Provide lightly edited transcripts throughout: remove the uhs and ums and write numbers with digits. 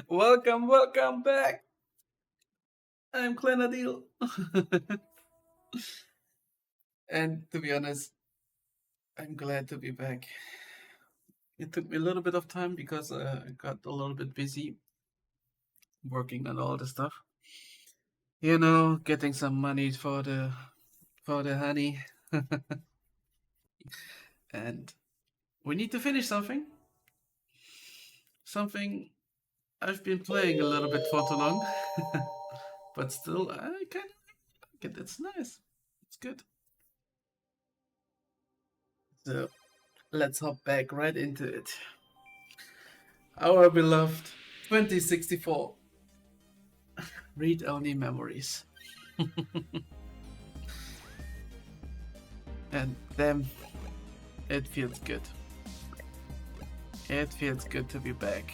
Welcome back. I'm Kleinerdeal. And to be honest, I'm glad to be back. It took me a little bit of time because I got a little bit busy working on all the stuff. Getting some money for the honey, and we need to finish something I've been playing a little bit for too long, but still I kind of like it. It's nice. It's good. So let's hop back right into it. Our beloved 2064 read only memories. And damn, it feels good. It feels good to be back.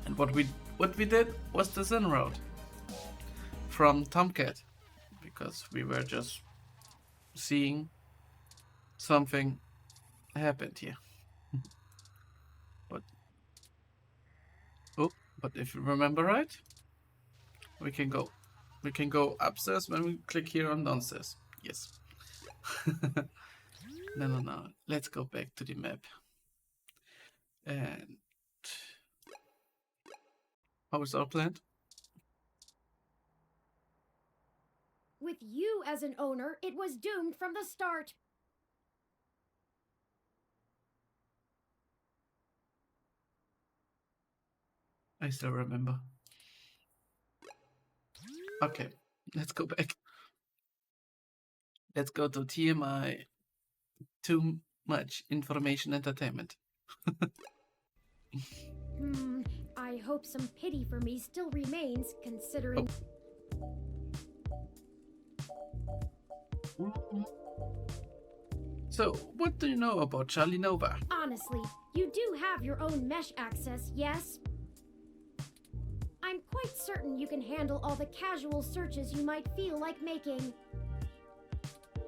And what we did was the Zen route from Tomcat, because we were just seeing something happened here. But oh, but if you remember right, we can go upstairs when we click here on downstairs. Yes. No. Let's go back to the map. And how is our plan? With you as an owner, it was doomed from the start. I still remember. Okay, let's go back. Let's go to TMI. Too much information entertainment. I hope some pity for me still remains, considering... So, what do you know about Charlie Nova? Honestly, you do have your own mesh access, yes? I'm quite certain you can handle all the casual searches you might feel like making.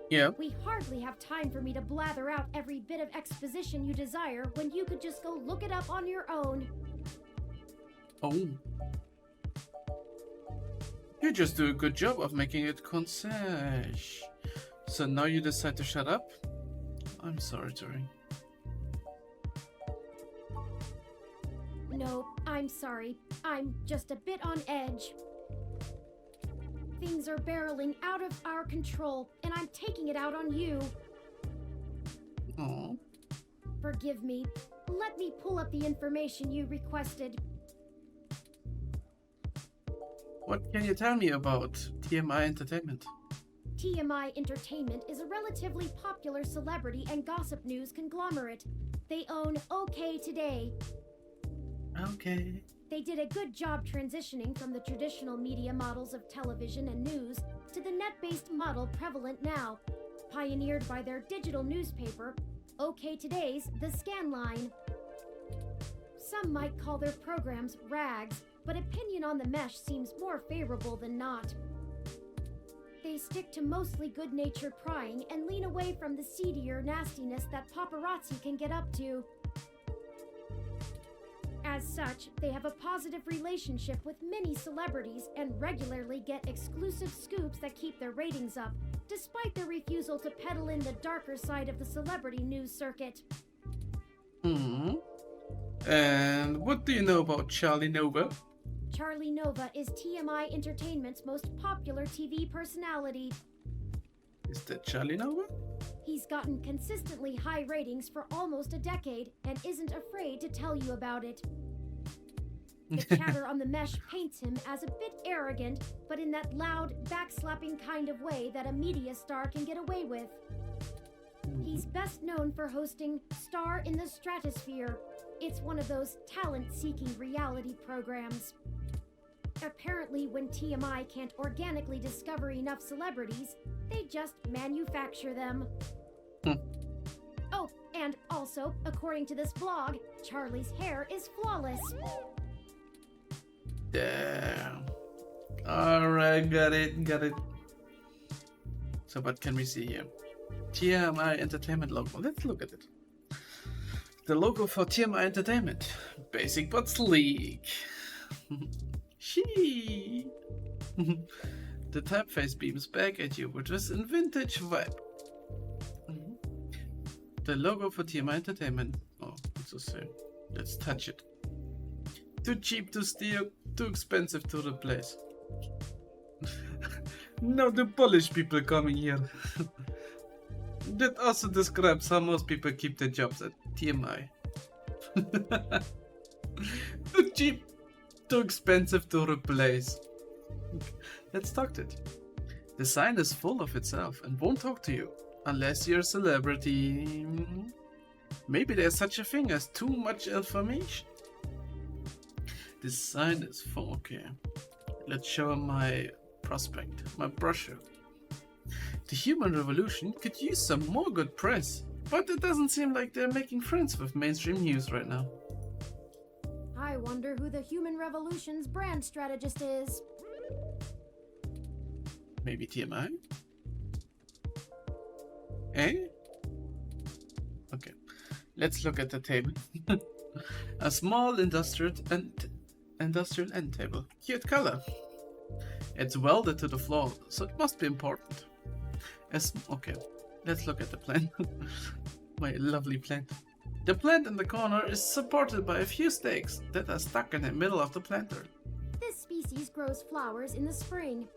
Yeah. We hardly have time for me to blather out every bit of exposition you desire when you could just go look it up on your own. Oh. You just do a good job of making it concise. So now you decide to shut up? I'm sorry, Turing. No, I'm sorry. I'm just a bit on edge. Things are barreling out of our control, and I'm taking it out on you. Oh. Forgive me. Let me pull up the information you requested. What can you tell me about TMI Entertainment? TMI Entertainment is a relatively popular celebrity and gossip news conglomerate. They own OK Today. Okay. They did a good job transitioning from the traditional media models of television and news to the net-based model prevalent now, pioneered by their digital newspaper, OK Today's The Scanline. Some might call their programs rags, but opinion on the mesh seems more favorable than not. They stick to mostly good-natured prying and lean away from the seedier nastiness that paparazzi can get up to. As such, they have a positive relationship with many celebrities and regularly get exclusive scoops that keep their ratings up, despite their refusal to peddle in the darker side of the celebrity news circuit. And what do you know about Charlie Nova? Charlie Nova is TMI Entertainment's most popular TV personality. Is that Charlie Nova? He's gotten consistently high ratings for almost a decade and isn't afraid to tell you about it. The chatter on the mesh paints him as a bit arrogant, but in that loud, backslapping kind of way that a media star can get away with. He's best known for hosting Star in the Stratosphere. It's one of those talent-seeking reality programs. Apparently, when TMI can't organically discover enough celebrities, they just manufacture them. Oh, and also, according to this blog, Charlie's hair is flawless. Damn. Alright, got it. So what can we see here? TMI Entertainment logo. Let's look at it. The logo for TMI Entertainment. Basic but sleek. She. The typeface beams back at you with this vintage vibe. The logo for TMI Entertainment. Oh, it's the same. Let's touch it. Too cheap to steal, too expensive to replace. Now the Polish people coming here. That also describes how most people keep their jobs at TMI. Too cheap, too expensive to replace. Let's talk to it. The sign is full of itself and won't talk to you unless you're a celebrity. Maybe there's such a thing as too much information. This sign is full. Okay, let's show my prospect, my brochure. The human revolution could use some more good press, but it doesn't seem like they're making friends with mainstream news right now. I wonder who the Human Revolution's brand strategist is. Maybe TMI? Eh? Okay, let's look at the table. A small industrial end table. Cute color. It's welded to the floor, so it must be important. Okay, let's look at the plant. My lovely plant. The plant in the corner is supported by a few stakes that are stuck in the middle of the planter. This species grows flowers in the spring.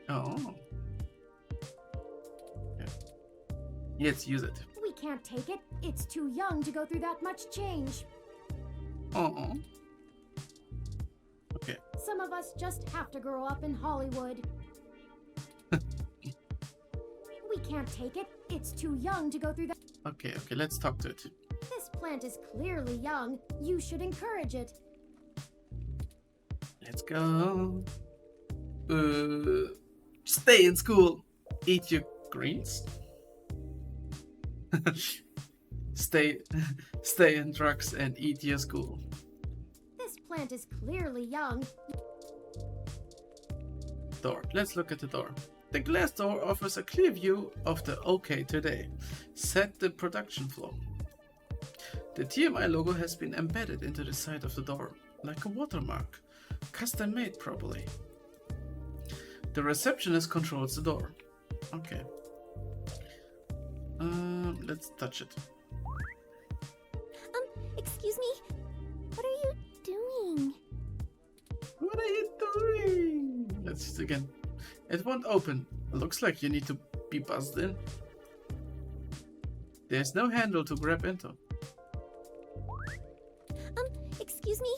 Oh. Yeah. Let's use it. We can't take it. It's too young to go through that much change. Oh. Okay. Some of us just have to grow up in Hollywood. We can't take it. It's too young to go through that. Okay, let's talk to it. This plant is clearly young. You should encourage it. Let's go. Stay in school. Eat your greens. Stay in drugs and eat your school. This plant is clearly young. Door. Let's look at the door. The glass door offers a clear view of the OK Today. Set the production flow. The TMI logo has been embedded into the side of the door, like a watermark. Custom made, probably. The receptionist controls the door. Okay. Let's touch it. Excuse me? What are you doing? What are you doing? Let's use it again. It won't open. Looks like you need to be buzzed in. There's no handle to grab into. Excuse me?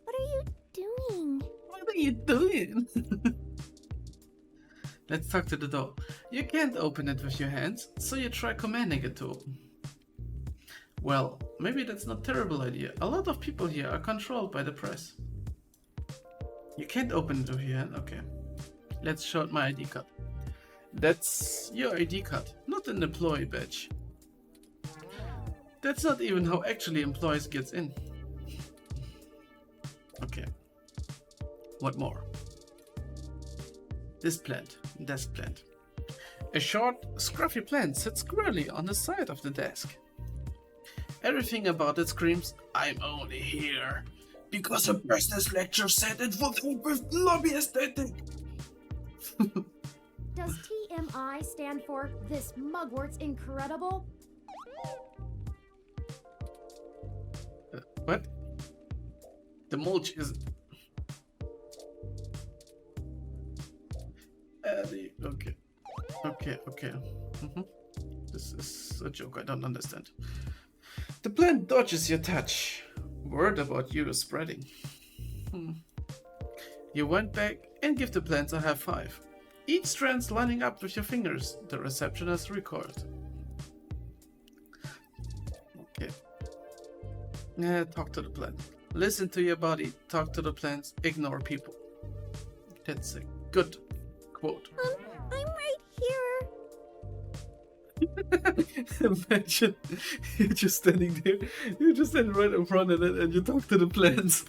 What are you doing? What are you doing? Let's talk to the door. You can't open it with your hands, so you try commanding it to open. Well, maybe that's not a terrible idea. A lot of people here are controlled by the press. You can't open it with your hand? Okay. Let's show it my ID card. That's your ID card, not an employee badge. That's not even how actually employees gets in. Okay. What more? This plant. Desk plant. A short, scruffy plant sits squarely on the side of the desk. Everything about it screams, I'm only here because a business lecture said it would help with lobby aesthetic. Does TMI stand for This Mugwort's Incredible? What? The mulch is... Okay. This is a joke I don't understand. The plant dodges your touch. Word about you is spreading. You went back and give the plants a high five. Each strand's lining up with your fingers, the receptionist record. Okay. Talk to the plant. Listen to your body, talk to the plants, ignore people. That's a good quote. I'm right here. Imagine you're just standing there, you're just standing right in front of it and you talk to the plants.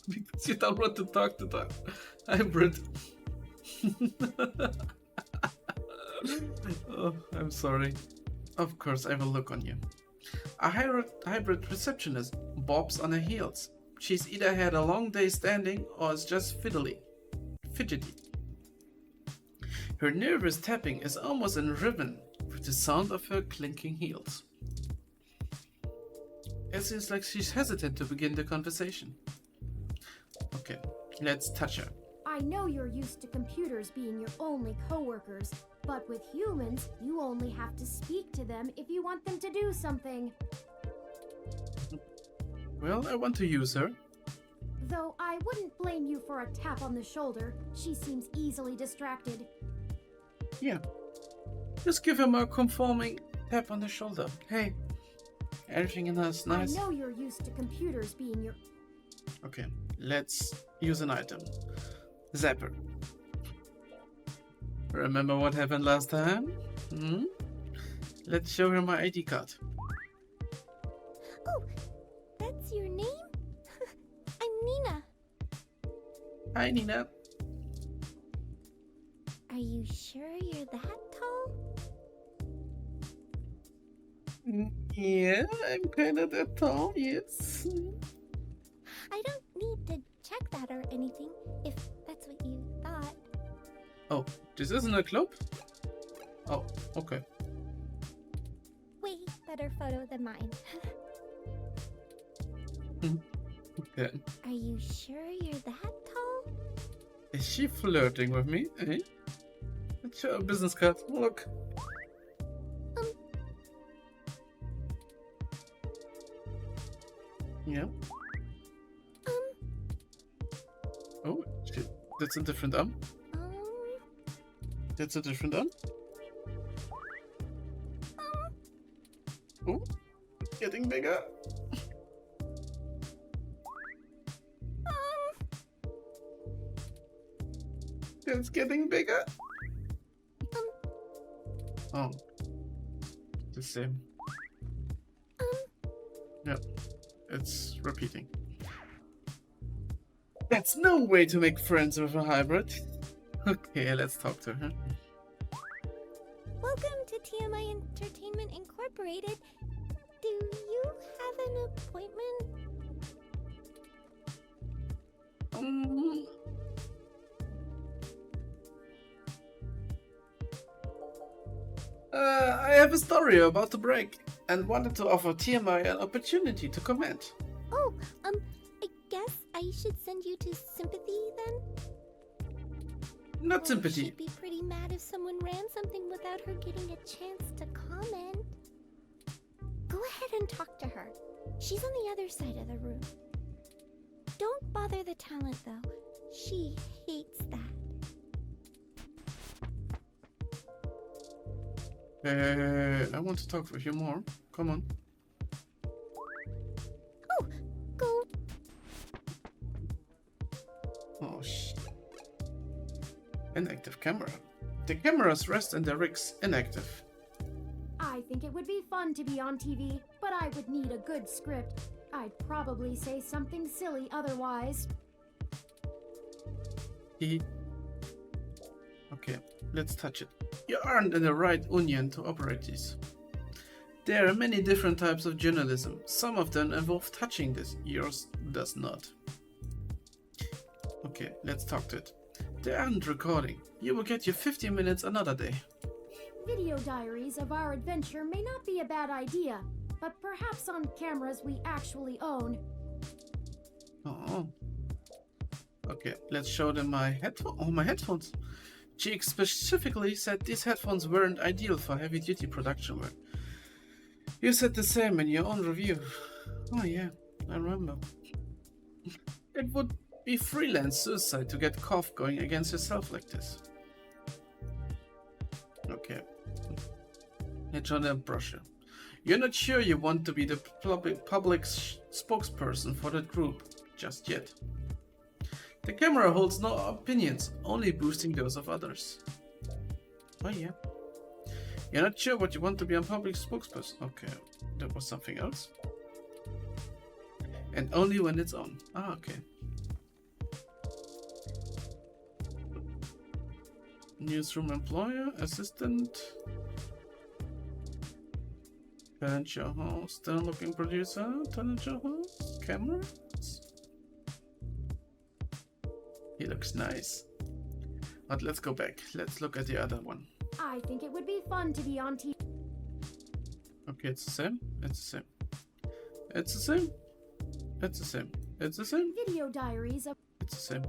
Because you don't want to talk to them. Hybrid. Oh, I'm sorry. Of course, I will look on you. A hybrid receptionist bobs on her heels. She's either had a long day standing or is just fidgety. Her nervous tapping is almost in rhythm with the sound of her clinking heels. It seems like she's hesitant to begin the conversation. Okay, let's touch her. I know you're used to computers being your only coworkers, but with humans, you only have to speak to them if you want them to do something. Well, I want to use her. Though I wouldn't blame you for a tap on the shoulder. She seems easily distracted. Yeah. Just give him a conforming tap on the shoulder. Hey, everything in us nice. I know you're used to computers being your... Okay, let's use an item. Zapper. Remember what happened last time? Let's show her my ID card. Oh, that's your name? I'm Nina. Hi, Nina. Are you sure you're that tall? Yeah, I'm kind of that tall, yes. I don't need to check that or anything, if that's what you thought. Oh, this isn't a club? Oh, okay. Way better photo than mine. Okay. Are you sure you're that tall? Is she flirting with me, eh? Let's show a business card. Look. Yeah. Oh, shit. That's a different arm. That's a different arm. Oh, getting bigger. It's getting bigger. Oh, the same. Yep, it's repeating. That's no way to make friends with a hybrid. Okay, let's talk to her. Welcome to TMI Entertainment Incorporated. Do you have an appointment? I have a story about to break and wanted to offer TMI an opportunity to comment. Oh, I guess I should send you to Sympathy then? Not Sympathy. She'd be pretty mad if someone ran something without her getting a chance to comment. Go ahead and talk to her. She's on the other side of the room. Don't bother the talent though. She hates that. I want to talk with you more. Come on. Oh, go. Oh, shit. Inactive camera. The cameras rest in their rigs inactive. I think it would be fun to be on TV, but I would need a good script. I'd probably say something silly otherwise. Okay, let's touch it. You aren't in the right union to operate these. There are many different types of journalism. Some of them involve touching this. Yours does not. Okay, let's talk to it. They aren't recording. You will get your 15 minutes another day. Video diaries of our adventure may not be a bad idea, but perhaps on cameras we actually own. Oh. Okay, let's show them my headphones. Cheek specifically said these headphones weren't ideal for heavy-duty production work. You said the same in your own review. Oh yeah, I remember. It would be freelance suicide to get cough going against yourself like this. Okay. Let's show them brochure. You're not sure you want to be the public spokesperson for that group just yet. The camera holds no opinions, only boosting those of others. Oh yeah. You're not sure what you want to be a public spokesperson. Okay, that was something else. And only when it's on. Ah, okay. Newsroom employer, assistant. Talent show host, stern looking producer, talent show host, cameras. He looks nice. But let's go back. Let's look at the other one. I think it would be fun to be on TV. Okay, it's the same. It's the same. It's the same. It's the same. It's the same. Video diaries of. It's the same.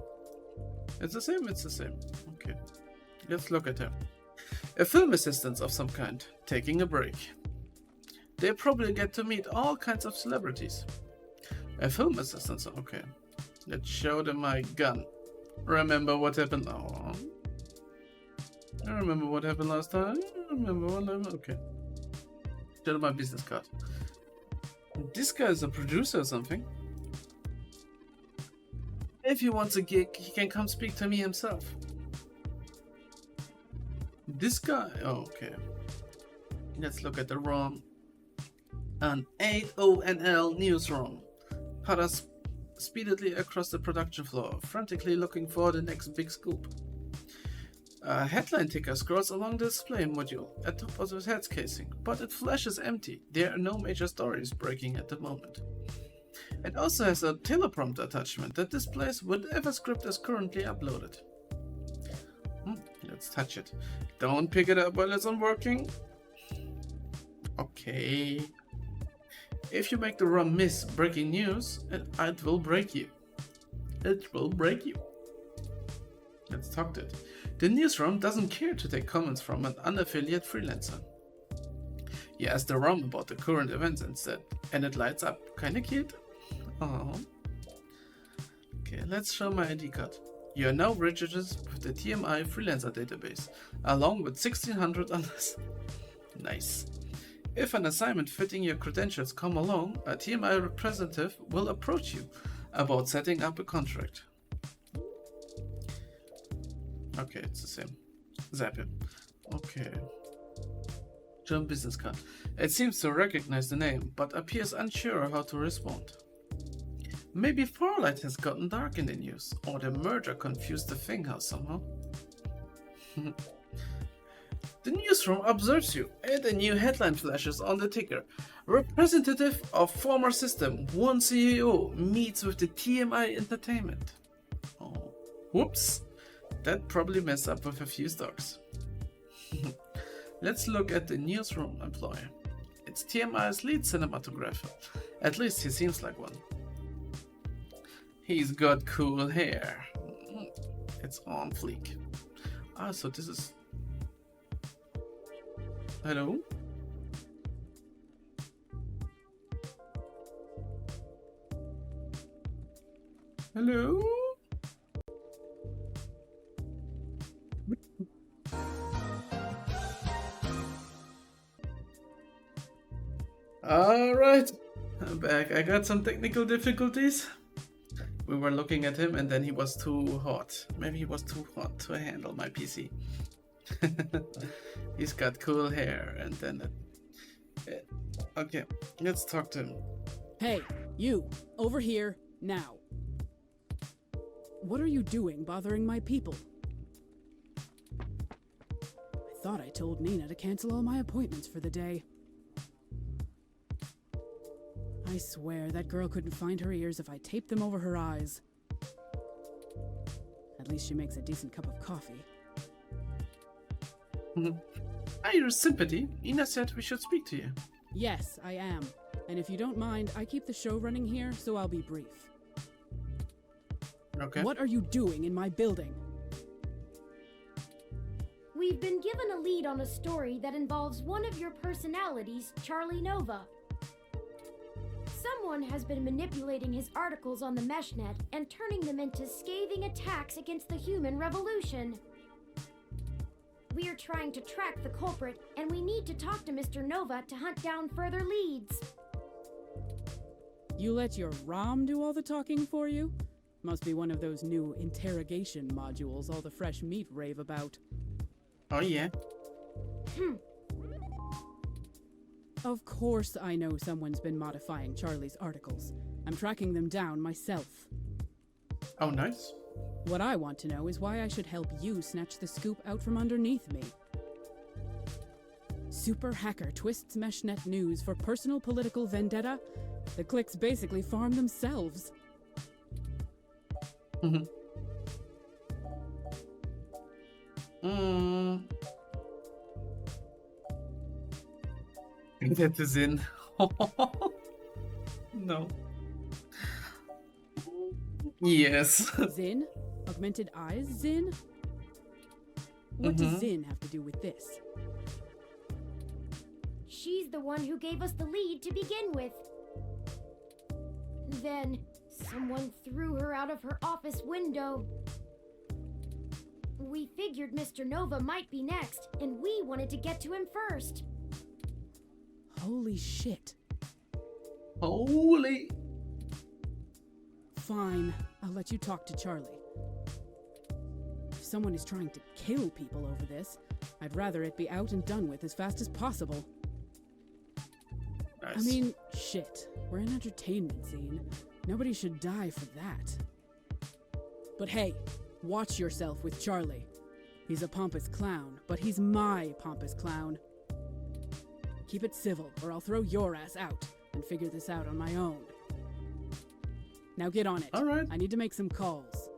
It's the same. It's the same. Okay. Let's look at her. A film assistant of some kind, taking a break. They probably get to meet all kinds of celebrities. A film assistant, okay. Let's show them my gun. Remember what happened? Oh. I remember what happened last time. Okay. Show them my business card. This guy is a producer or something. If he wants a gig, he can come speak to me himself. This guy, oh, okay. Let's look at the ROM. An 8ONL newsroom. Paras speedily across the production floor, frantically looking for the next big scoop. A headline ticker scrolls along the display module at top of the head's casing, but it flashes empty. There are no major stories breaking at the moment. It also has a teleprompter attachment that displays whatever script is currently uploaded. Let's touch it. Don't pick it up while it's not working. Okay. If you make the ROM miss breaking news, it will break you. It will break you. Let's talk to it. The newsroom doesn't care to take comments from an unaffiliated freelancer. He asks the ROM about the current events instead, and it lights up. Kinda cute. Oh. Okay, let's show my ID card. You are now registered with the TMI freelancer database, along with 1600 others. Nice. If an assignment fitting your credentials come along, a TMI representative will approach you about setting up a contract. Okay, it's the same. Zap him. Okay. German business card. It seems to recognize the name, but appears unsure how to respond. Maybe Farlight has gotten dark in the news, or the merger confused the Thinghouse somehow. The newsroom observes you, and a new headline flashes on the ticker. Representative of former system, one CEO, meets with the TMI Entertainment. Oh, whoops. That probably messed up with a few stocks. Let's look at the newsroom employee. It's TMI's lead cinematographer. At least he seems like one. He's got cool hair. It's on fleek. Ah, so this is... Hello? Hello? Alright, I'm back. I got some technical difficulties. We were looking at him and then he was too hot. Maybe he was too hot to handle my PC. He's got cool hair and then... Okay, let's talk to him. Hey, you! Over here, now. What are you doing bothering my people? I thought I told Nina to cancel all my appointments for the day. I swear that girl couldn't find her ears if I taped them over her eyes. At least she makes a decent cup of coffee. Hi, you're Sympathy. Ina said we should speak to you. Yes, I am. And if you don't mind, I keep the show running here, so I'll be brief. Okay. What are you doing in my building? We've been given a lead on a story that involves one of your personalities, Charlie Nova. Someone has been manipulating his articles on the meshnet and turning them into scathing attacks against the human revolution. We are trying to track the culprit, and we need to talk to Mr. Nova to hunt down further leads. You let your ROM do all the talking for you? Must be one of those new interrogation modules all the fresh meat rave about. Oh yeah. Of course I know someone's been modifying Charlie's articles. I'm tracking them down myself. Oh, nice. What I want to know is why I should help you snatch the scoop out from underneath me. Super hacker twists meshnet news for personal political vendetta. The clicks basically farm themselves. That is in. No. Yes. Zin? Augmented eyes, Zin? What does Zin have to do with this? She's the one who gave us the lead to begin with. Then, someone threw her out of her office window. We figured Mr. Nova might be next, and we wanted to get to him first. Holy shit. Holy. Fine, I'll let you talk to Charlie. If someone is trying to kill people over this, I'd rather it be out and done with as fast as possible. Nice. I mean, shit. We're an entertainment scene. Nobody should die for that. But hey, watch yourself with Charlie. He's a pompous clown, but he's my pompous clown. Keep it civil, or I'll throw your ass out and figure this out on my own. Now get on it. All right. I need to make some calls.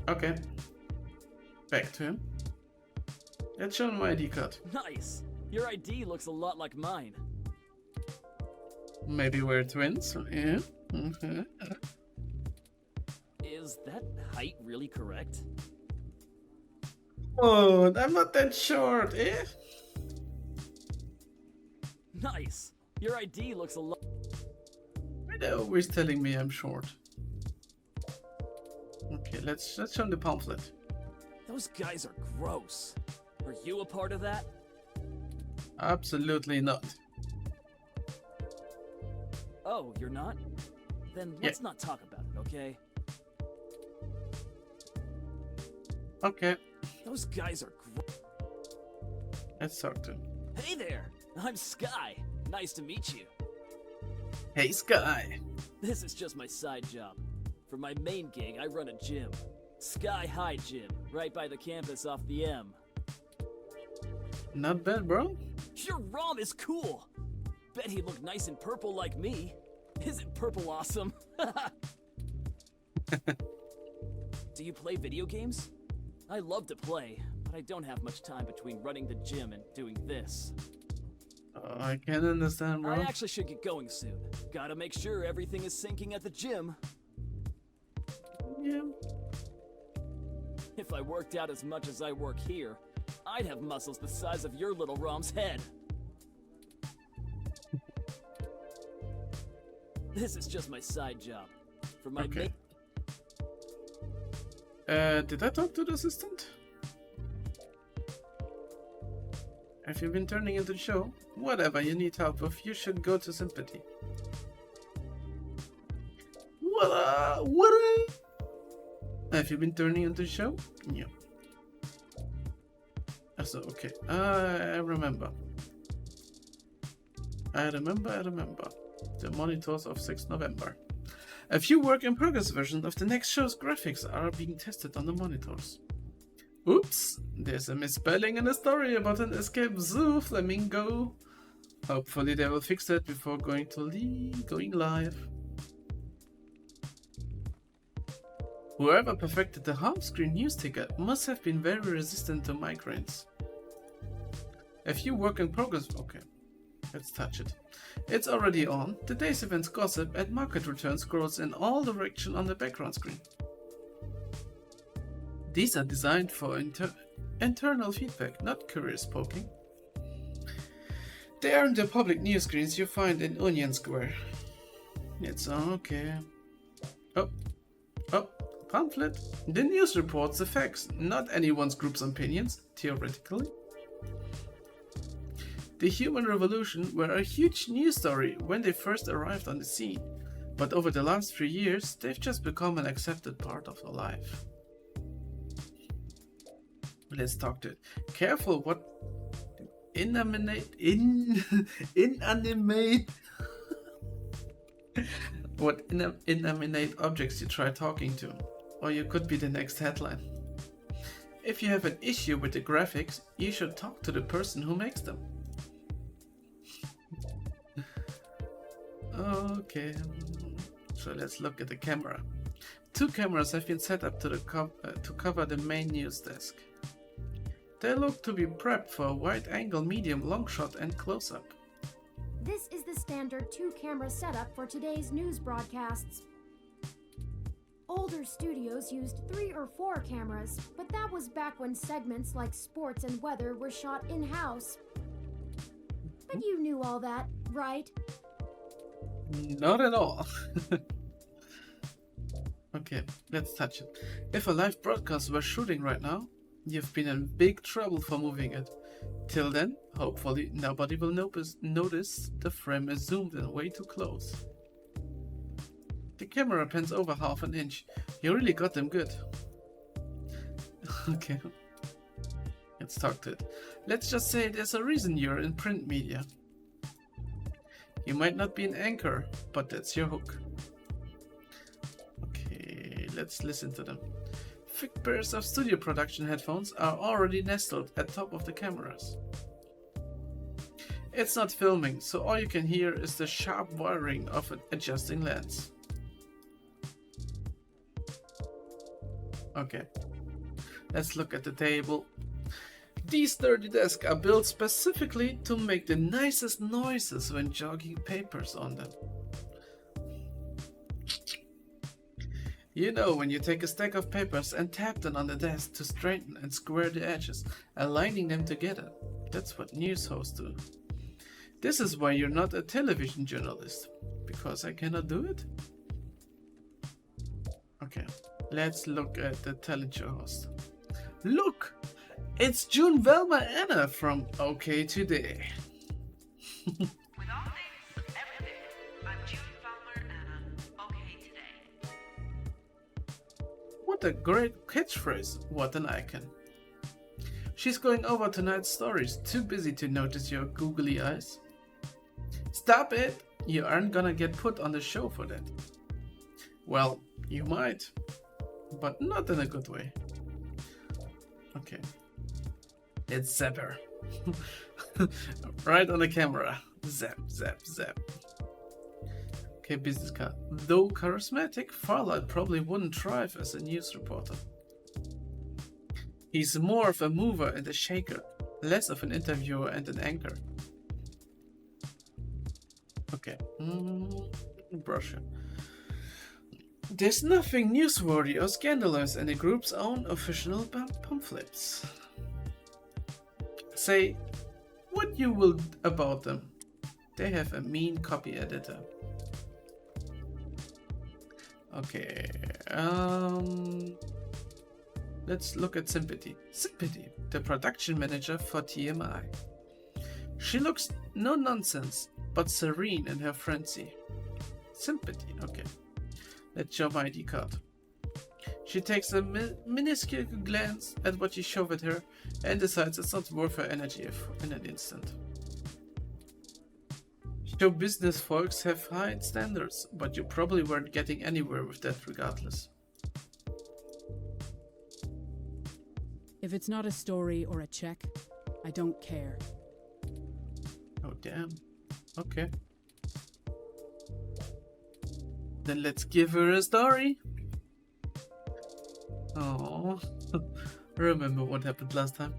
Okay. Back to him. Let's show him my ID card. Nice. Your ID looks a lot like mine. Maybe we're twins. Yeah. Okay. Is that height really correct? Oh, I'm not that short, eh? Nice. Your ID looks a lot. Why are they always telling me I'm short? Okay, let's show him the pamphlet. Those guys are gross. Are you a part of that? Absolutely not. Oh, you're not? Then let's not talk about it, okay? Okay, Those guys are let's talk to him. Hey there! I'm Sky. Nice to meet you. Hey, Sky. This is just my side job. For my main gig, I run a gym. Sky High Gym, right by the campus off the M. Not bad, bro. Your ROM is cool! Bet he'd look nice in purple like me. Isn't purple awesome? Do you play video games? I love to play, but I don't have much time between running the gym and doing this. I can understand, bro. I actually should get going soon. Gotta make sure everything is syncing at the gym. Yeah. If I worked out as much as I work here, I'd have muscles the size of your little ROM's head. This is just my side job. For my Okay. Did I talk to the assistant? Have you been turning into the show? Whatever you need help with, you should go to Sympathy. What? Have you been turning into the show? Yeah. So, okay. I remember. I remember. The monitors of 6th November. A few work-in-progress versions of the next show's graphics are being tested on the monitors. Oops, there's a misspelling in the story about an escaped zoo flamingo. Hopefully they will fix that before going live. Whoever perfected the half-screen news ticker must have been very resistant to migraines. A few work-in-progress... Okay, let's touch it. It's already on. Today's events gossip and market return scrolls in all directions on the background screen. These are designed for internal feedback, not curious poking. They aren't the public news screens you find in Union Square. It's okay. Oh, pamphlet. The news reports the facts, not anyone's group's opinions, theoretically. The human revolution were a huge news story when they first arrived on the scene, but over the last 3 years, they've just become an accepted part of our life. Let's talk to it. Careful what inanimate objects you try talking to, or you could be the next headline. If you have an issue with the graphics, you should talk to the person who makes them. Okay, so let's look at the camera. 2 cameras have been set up to cover the main news desk. They look to be prepped for a wide-angle, medium, long shot and close-up. This is the standard 2-camera setup for today's news broadcasts. Older studios used 3 or 4 cameras, but that was back when segments like sports and weather were shot in-house. But you knew all that, right? Not at all. Okay, let's touch it. If a live broadcast were shooting right now, you've been in big trouble for moving it. Till then, hopefully nobody will notice the frame is zoomed in way too close. The camera pans over half an inch. You really got them good. Okay, let's talk to it. Let's just say there's a reason you're in print media. You might not be an anchor, but that's your hook. Okay, let's listen to them. Thick pairs of studio production headphones are already nestled at top of the cameras. It's not filming, so all you can hear is the sharp wiring of an adjusting lens. Okay, let's look at the table. These sturdy desks are built specifically to make the nicest noises when jogging papers on them. You know, when you take a stack of papers and tap them on the desk to straighten and square the edges, aligning them together. That's what news hosts do. This is why you're not a television journalist. Because I cannot do it? Okay, let's look at the talent show host. Look! It's June Velma Anna from OK Today. With all things, everything, I'm June Fowler Anna. Okay today. What a great catchphrase. What an icon. She's going over tonight's stories, too busy to notice your googly eyes. Stop it! You aren't gonna get put on the show for that. Well, you might, but not in a good way. Okay. It's Zapper. Right on the camera. Zap, zap, zap. Okay, business card. Though charismatic, Farlight probably wouldn't thrive as a news reporter. He's more of a mover and a shaker, less of an interviewer and an anchor. Okay. Brochure. There's nothing newsworthy or scandalous in the group's own official pamphlets. Say what you will about them. They have a mean copy editor. Okay, let's look at Sympathy. Sympathy, the production manager for TMI. She looks no nonsense, but serene in her frenzy. Sympathy, okay. Let's show my ID card. She takes a minuscule glance at what you shove at her and decides it's not worth her energy in an instant. Show business folks have high standards, but you probably weren't getting anywhere with that regardless. If it's not a story or a check, I don't care. Oh damn. Okay. Then let's give her a story. Oh, remember what happened last time?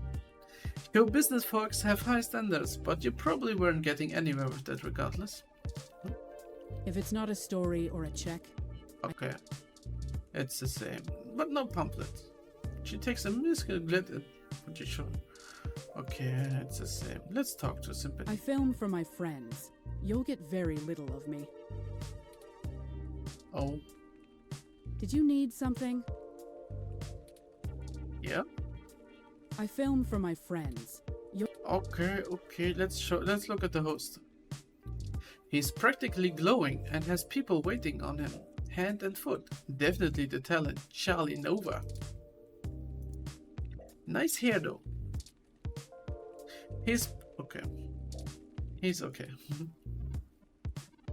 Your business folks have high standards, but you probably weren't getting anywhere with that regardless. If it's not a story or a check, Okay, it's the same, but no pamphlet. She takes a minuscule glance at what you show. Okay, it's the same. Let's talk to Sympathy. I film for my friends. You'll get very little of me. Oh, Did you need something? yeah. I film for my friends. Okay. Let's look at the host. He's practically glowing and has people waiting on him, hand and foot. Definitely the talent, Charlie Nova. Nice hair though. He's okay.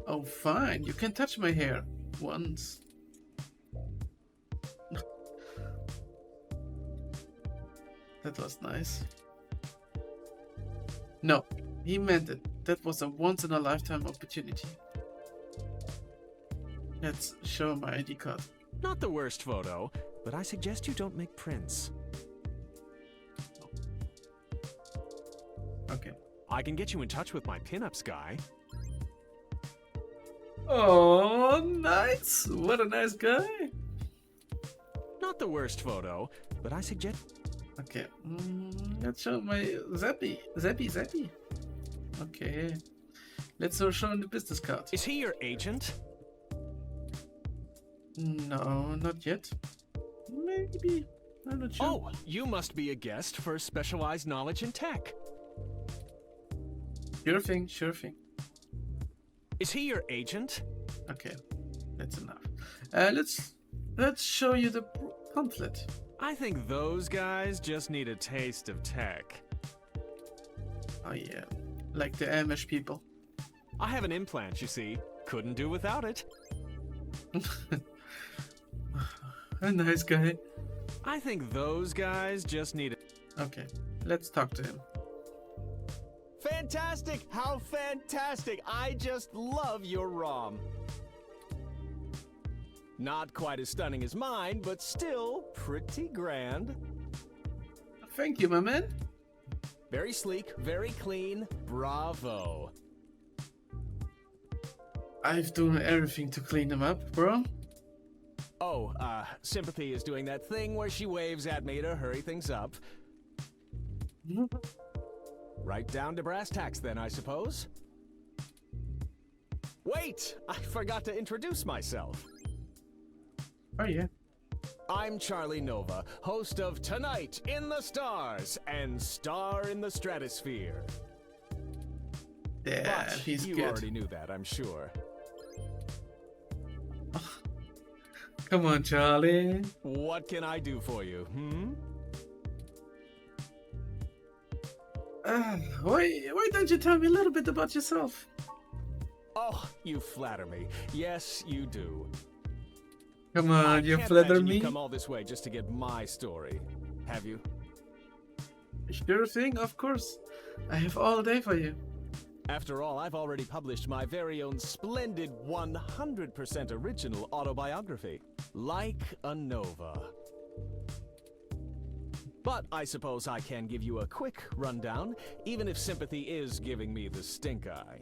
Oh, fine. You can touch my hair once. That was nice. No, he meant it. That was a once-in-a-lifetime opportunity. Let's show my ID card. Not the worst photo, but I suggest you don't make prints. Okay. I can get you in touch with my pinups guy. Oh, nice! What a nice guy! Not the worst photo, but I suggest... Okay, let's show my Zappy. Okay, let's show him the business card. Is he your agent? No, not yet. Maybe. I'm not sure. Oh, you must be a guest for specialized knowledge in tech. Sure thing, sure thing. Is he your agent? Okay, that's enough. Let's show you the pamphlet. I think those guys just need a taste of tech. Oh yeah, like the Amish people. I have an implant, you see. Couldn't do without it. A nice guy. I think those guys just need Okay, let's talk to him. Fantastic! How fantastic! I just love your ROM. Not quite as stunning as mine, but still pretty grand. Thank you, my man. Very sleek, very clean. Bravo. I've done everything to clean them up, bro. Oh, Sympathy is doing that thing where she waves at me to hurry things up. Right down to brass tacks then, I suppose. Wait! I forgot to introduce myself. Oh yeah. I'm Charlie Nova, host of Tonight in the Stars and Star in the Stratosphere. Yeah, But he's you good. already knew that, I'm sure. Come on, Charlie. What can I do for you, Why don't you tell me a little bit about yourself? Oh, you flatter me. Yes, you do. Come I on, you can't flatter imagine me. you've come all this way just to get my story. Have you? Sure thing, of course. I have all day for you. After all, I've already published my very own splendid 100% original autobiography, Like a Nova. But I suppose I can give you a quick rundown, even if Sympathy is giving me the stink eye.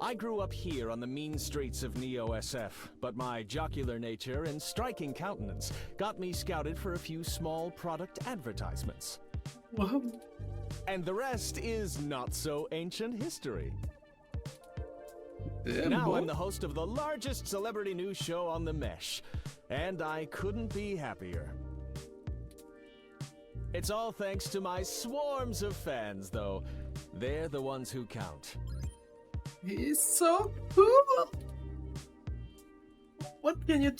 I grew up here on the mean streets of Neo-SF, but my jocular nature and striking countenance got me scouted for a few small product advertisements. Wow. And the rest is not so ancient history. Damn, Now boy. I'm the host of the largest celebrity news show on the Mesh, and I couldn't be happier. It's all thanks to my swarms of fans, though. They're the ones who count. He's so cool. What can you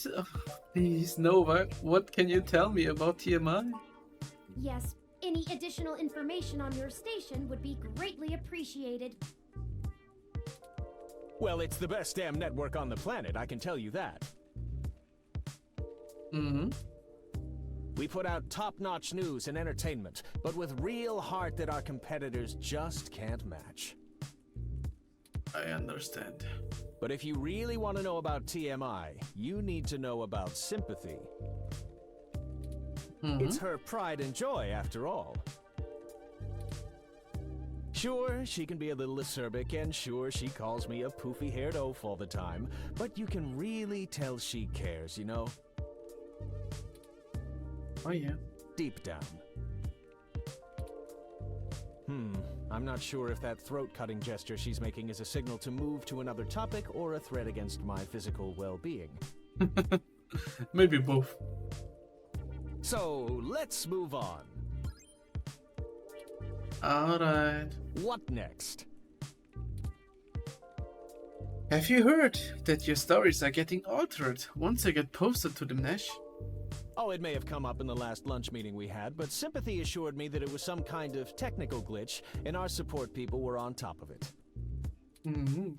please, Nova, what can you tell me about TMI? Yes, any additional information on your station would be greatly appreciated. Well, it's the best damn network on the planet, I can tell you that. Mm-hmm. We put out top-notch news and entertainment, but with real heart that our competitors just can't match. I understand. But if you really want to know about TMI, you need to know about Sympathy. It's her pride and joy, after all. Sure, she can be a little acerbic, and sure, she calls me a poofy-haired oaf all the time, but you can really tell she cares, you know? Oh yeah. Deep down. I'm not sure if that throat-cutting gesture she's making is a signal to move to another topic or a threat against my physical well-being. Maybe both. So, let's move on. Alright. What next? Have you heard that your stories are getting altered once they get posted to the Mesh? Oh, it may have come up in the last lunch meeting we had, but Sympathy assured me that it was some kind of technical glitch, and our support people were on top of it. Mm-hmm.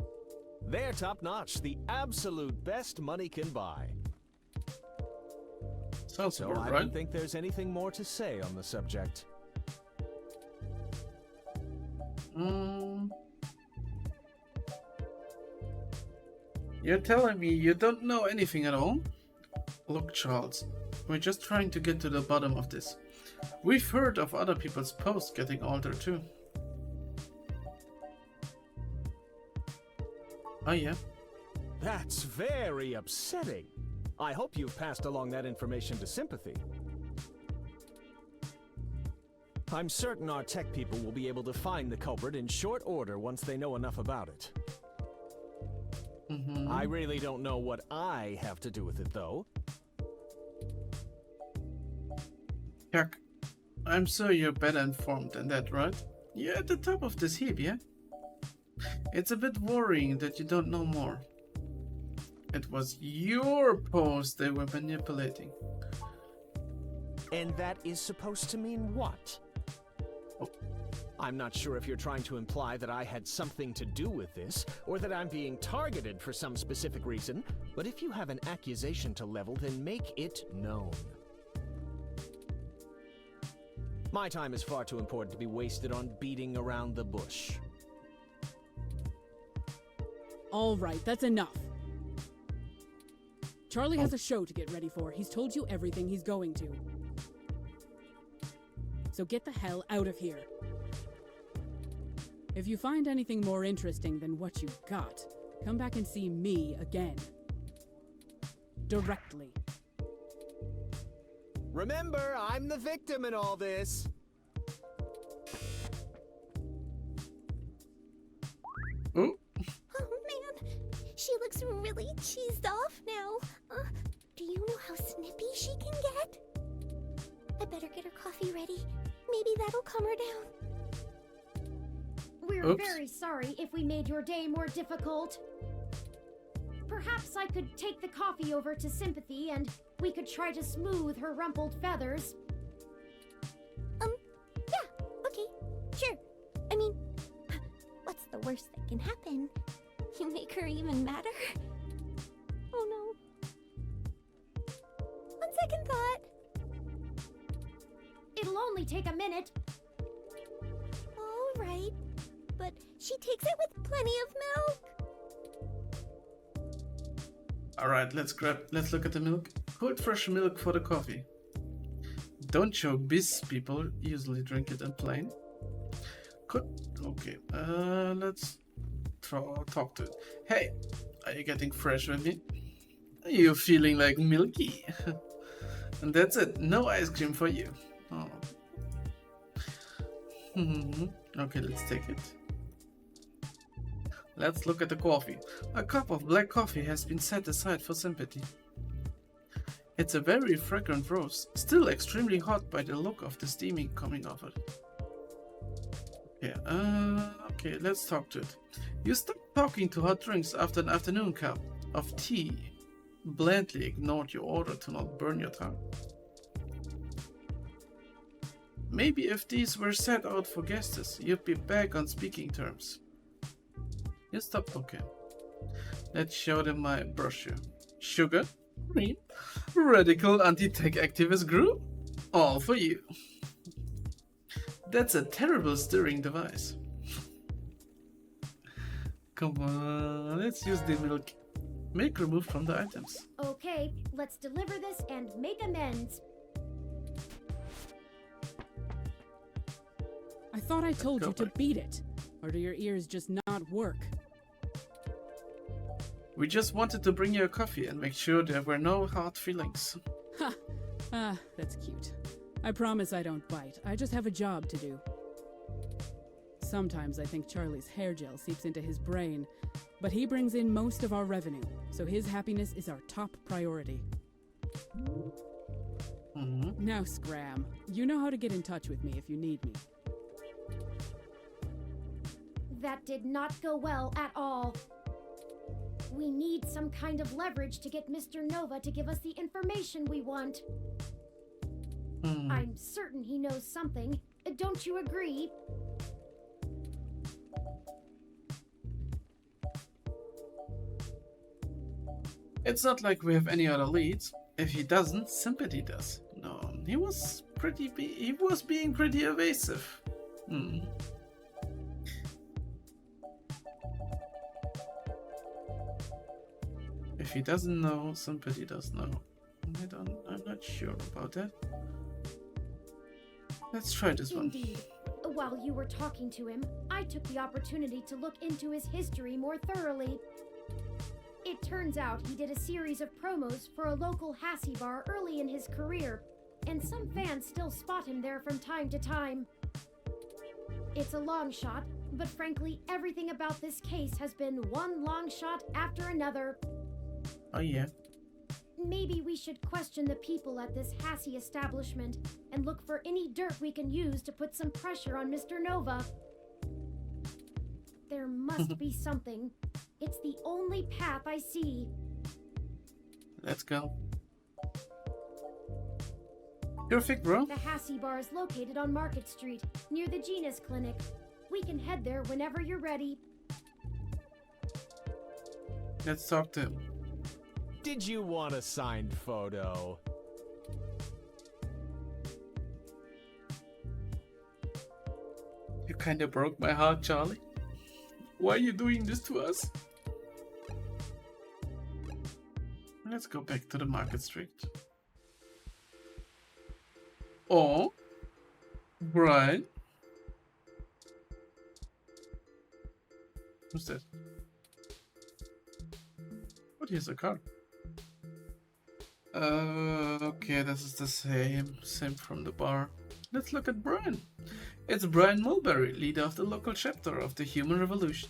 They're top-notch, the absolute best money can buy. Sounds So about I right. don't think there's anything more to say on the subject. You're telling me you don't know anything at all? Look, Charles, we're just trying to get to the bottom of this. We've heard of other people's posts getting altered too. Oh yeah? That's very upsetting. I hope you've passed along that information to Sympathy. I'm certain our tech people will be able to find the culprit in short order once they know enough about it. I really don't know what I have to do with it, though. Jack, I'm sure you're better informed than that, right? You're at the top of this heap, yeah? It's a bit worrying that you don't know more. It was your post they were manipulating. And that is supposed to mean what? Oh. I'm not sure if you're trying to imply that I had something to do with this, or that I'm being targeted for some specific reason, but if you have an accusation to level, then make it known. My time is far too important to be wasted on beating around the bush. All right, that's enough. Charlie has a show to get ready for. He's told you everything he's going to. So get the hell out of here. If you find anything more interesting than what you got, come back and see me again. Directly. Remember, I'm the victim in all this. Oh, Oh man, she looks really cheesed off now. Do you know how snippy she can get? I better get her coffee ready. Maybe that'll calm her down. We're Oops. very sorry if we made your day more difficult. Perhaps I could take the coffee over to Sympathy and we could try to smooth her rumpled feathers. Yeah, okay, sure. I mean, what's the worst that can happen? You make her even madder? Oh no. On second thought. It'll only take a minute. All right, but she takes it with plenty of milk. alright, let's look at the milk. Cold fresh milk for the coffee. Don't choke this, people usually drink it in plain. Okay, let's talk to it. Hey, are you getting fresh with me? Are you feeling like milky? And that's it, no ice cream for you. Oh. Okay, let's take it. Let's look at the coffee. A cup of black coffee has been set aside for Sympathy. It's a very fragrant roast, still extremely hot by the look of the steaming coming off it. Okay, let's talk to it. You stopped talking to hot drinks after an afternoon cup of tea. Blandly ignored your order to not burn your tongue. Maybe if these were set out for guests, you'd be back on speaking terms. You stop talking. Let's show them my brochure. Sugar, green, radical anti-tech activist group, all for you. That's a terrible stirring device. Come on, let's use the milk. Milk removed from the items. Okay, let's deliver this and make amends. I thought I told you to beat it. Or do your ears just not work? We just wanted to bring you a coffee and make sure there were no hard feelings. Ha! Ah, that's cute. I promise I don't bite. I just have a job to do. Sometimes I think Charlie's hair gel seeps into his brain, but he brings in most of our revenue, so his happiness is our top priority. Now, Scram, you know how to get in touch with me if you need me. That did not go well at all. We need some kind of leverage to get Mr. Nova to give us the information we want. I'm certain he knows something. Don't you agree? It's not like we have any other leads. If he doesn't, Sympathy does. No, he was being pretty evasive. Hmm. If he doesn't know, Sympathy does know. I'm not sure about that. Let's try this one. Indeed. While you were talking to him, I took the opportunity to look into his history more thoroughly. It turns out he did a series of promos for a local Hassie bar early in his career, and some fans still spot him there from time to time. It's a long shot, but frankly, everything about this case has been one long shot after another. Oh yeah. Maybe we should question the people at this Hassie establishment and look for any dirt we can use to put some pressure on Mr. Nova. There must be something. It's the only path I see. Let's go. Perfect, bro. The Hassie Bar is located on Market Street, near the Genus Clinic. We can head there whenever you're ready. Let's talk to him. Did you want a signed photo? You kinda broke my heart, Charlie. Why are you doing this to us? Let's go back to the Market Street. Oh, Brian. Who's that? What, here's a car. Okay, this is the same from the bar. Let's look at Brian. It's Brian Mulberry, leader of the local chapter of the Human Revolution.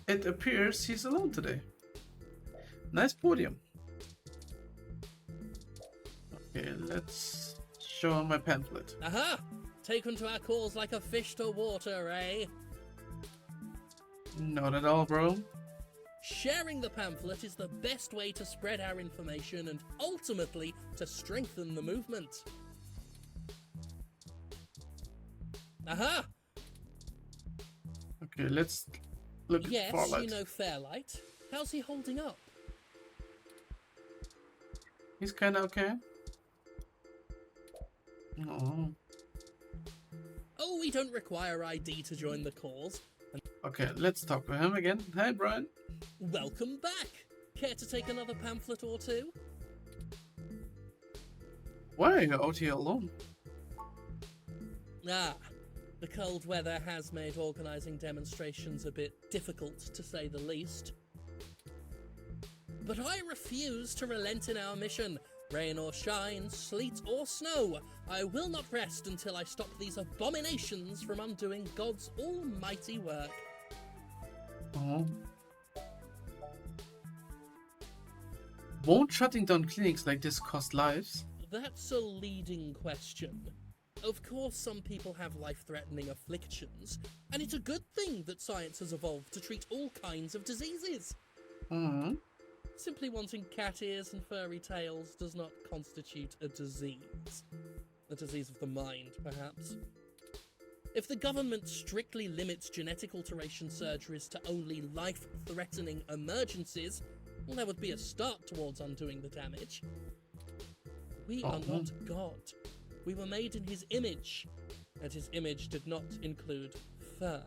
It appears he's alone today. Nice podium. Okay, let's show him my pamphlet. Aha! Taken to our cause like a fish to water, eh? Not at all, bro. Sharing the pamphlet is the best way to spread our information and ultimately to strengthen the movement. Aha! Okay, let's look at Yes, Farlight. you know Fairlight. How's he holding up? He's kinda okay. Oh. Oh, we don't require ID to join the cause. Okay, let's talk to him again. Hi, Brian. Welcome back! Care to take another pamphlet or two? Why are you out here alone? Ah, the cold weather has made organising demonstrations a bit difficult, to say the least. But I refuse to relent in our mission. Rain or shine, sleet or snow, I will not rest until I stop these abominations from undoing God's almighty work. Oh. Won't shutting down clinics like this cost lives? That's a leading question. Of course, some people have life-threatening afflictions, and it's a good thing that science has evolved to treat all kinds of diseases. Hmm. Simply wanting cat ears and furry tails does not constitute a disease. A disease of the mind, perhaps. If the government strictly limits genetic alteration surgeries to only life-threatening emergencies, well, that would be a start towards undoing the damage. We are not God. We were made in his image, and his image did not include fur.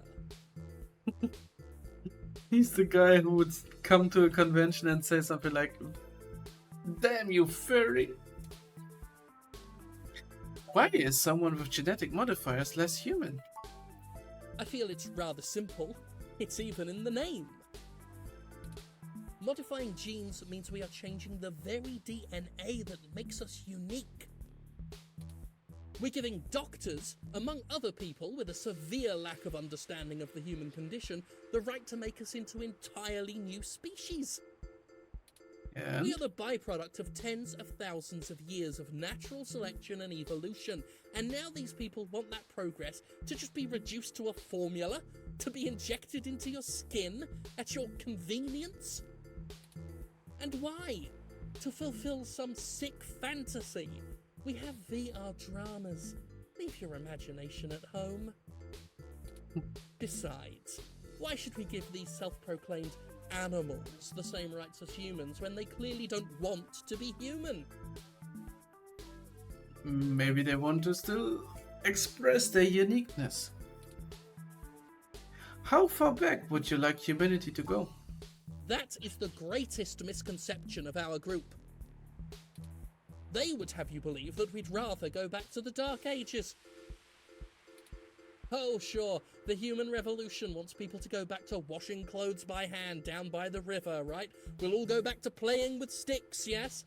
He's the guy who would come to a convention and say something like, "Damn you, furry!" Why is someone with genetic modifiers less human? I feel it's rather simple. It's even in the name. Modifying genes means we are changing the very DNA that makes us unique. We're giving doctors, among other people with a severe lack of understanding of the human condition, the right to make us into entirely new species. Yeah. We are the byproduct of tens of thousands of years of natural selection and evolution, and now these people want that progress to just be reduced to a formula, to be injected into your skin at your convenience? And why? To fulfill some sick fantasy. We have VR dramas. Leave your imagination at home. Besides, why should we give these self-proclaimed animals the same rights as humans when they clearly don't want to be human? Maybe they want to still express their uniqueness. How far back would you like humanity to go? That is the greatest misconception of our group. They would have you believe that we'd rather go back to the Dark Ages. Oh, sure, the human revolution wants people to go back to washing clothes by hand down by the river, right? We'll all go back to playing with sticks, yes?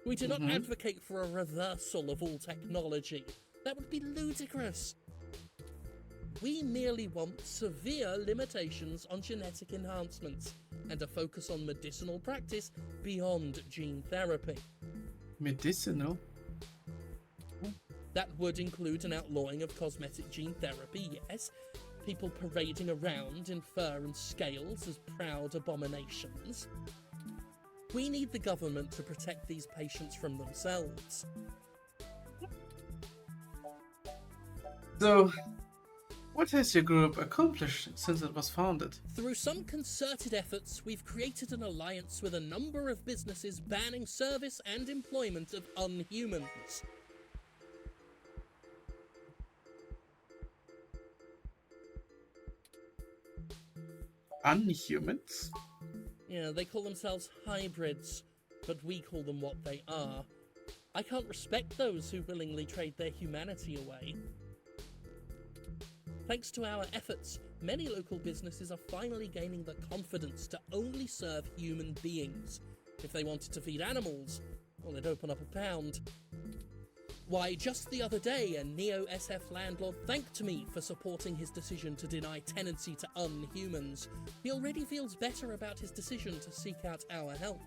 We do not advocate for a reversal of all technology. That would be ludicrous. We merely want severe limitations on genetic enhancements and a focus on medicinal practice beyond gene therapy. Medicinal? That would include an outlawing of cosmetic gene therapy, yes. People parading around in fur and scales as proud abominations. We need the government to protect these patients from themselves. So, what has your group accomplished since it was founded? Through some concerted efforts, we've created an alliance with a number of businesses banning service and employment of unhumans. Unhumans? Yeah, they call themselves hybrids, but we call them what they are. I can't respect those who willingly trade their humanity away. Thanks to our efforts, many local businesses are finally gaining the confidence to only serve human beings. If they wanted to feed animals, well, they'd open up a pound. Why, just the other day, a neo-SF landlord thanked me for supporting his decision to deny tenancy to unhumans. He already feels better about his decision to seek out our help.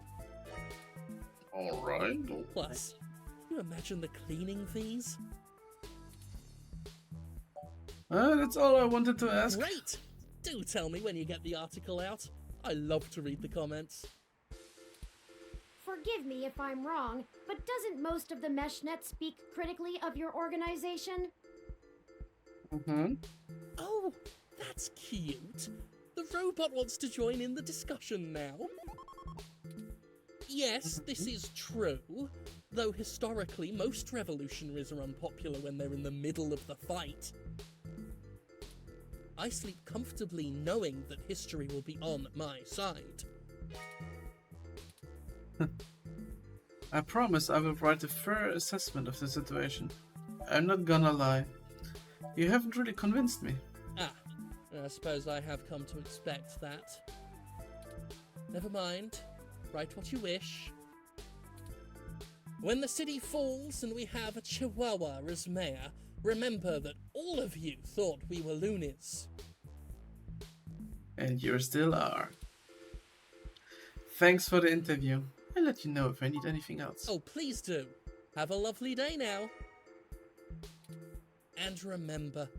Alright. Plus, can you imagine the cleaning fees? That's all I wanted to ask. Great! Do tell me when you get the article out. I love to read the comments. Forgive me if I'm wrong, but doesn't most of the meshnet speak critically of your organization? Oh, that's cute. The robot wants to join in the discussion now. Yes, this is true, though historically most revolutionaries are unpopular when they're in the middle of the fight. I sleep comfortably knowing that history will be on my side. I promise I will write a fair assessment of the situation. I'm not gonna lie. You haven't really convinced me. I suppose I have come to expect that. Never mind. Write what you wish. When the city falls and we have a Chihuahua as mayor, remember that all of you thought we were loonies. And you still are. Thanks for the interview. I'll let you know if I need anything else. Oh, please do. Have a lovely day now. And remember,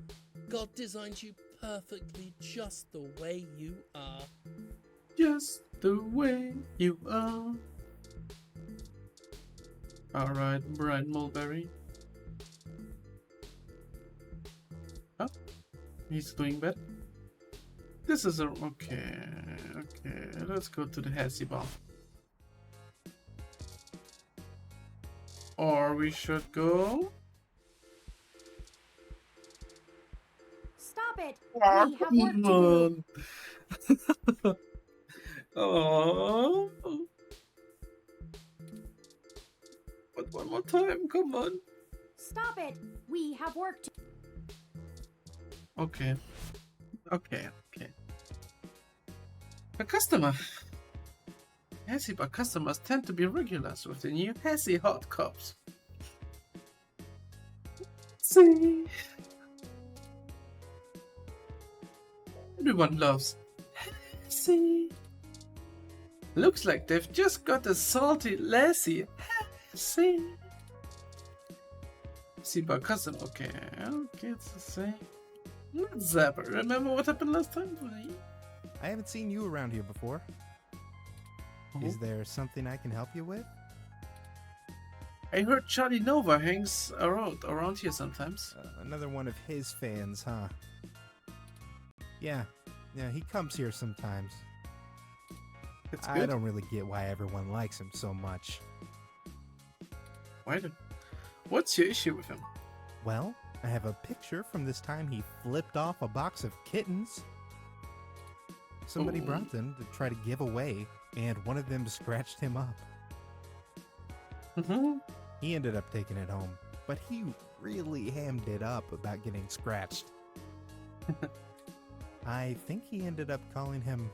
God designed you perfectly just the way you are. Just the way you are. Alright, Brian Mulberry. Oh, he's doing bad. This is a... Okay, let's go to the Hassy Bar. Or we should go... Stop it! We have work to do. Oh. But one more time, come on. Stop it! We have work to... Okay. A customer. Hassy Bar customers tend to be regulars with the new Hassy Hot Cups. See? Everyone loves Hassy. Looks like they've just got a salty lassie. Hassy. Hassy Bar customer. Okay, it's the same. Not Zapper. Remember what happened last time? I haven't seen you around here before. Oh. Is there something I can help you with? I heard Charlie Nova hangs around here sometimes. Another one of his fans, huh? Yeah, Yeah, he comes here sometimes. It's I good. don't really get why everyone likes him so much. Why do? What's your issue with him? Well, I have a picture from this time he flipped off a box of kittens. Somebody Ooh. brought them to try to give away, and one of them scratched him up. Mm-hmm. He ended up taking it home, but he really hammed it up about getting scratched. I think he ended up calling him,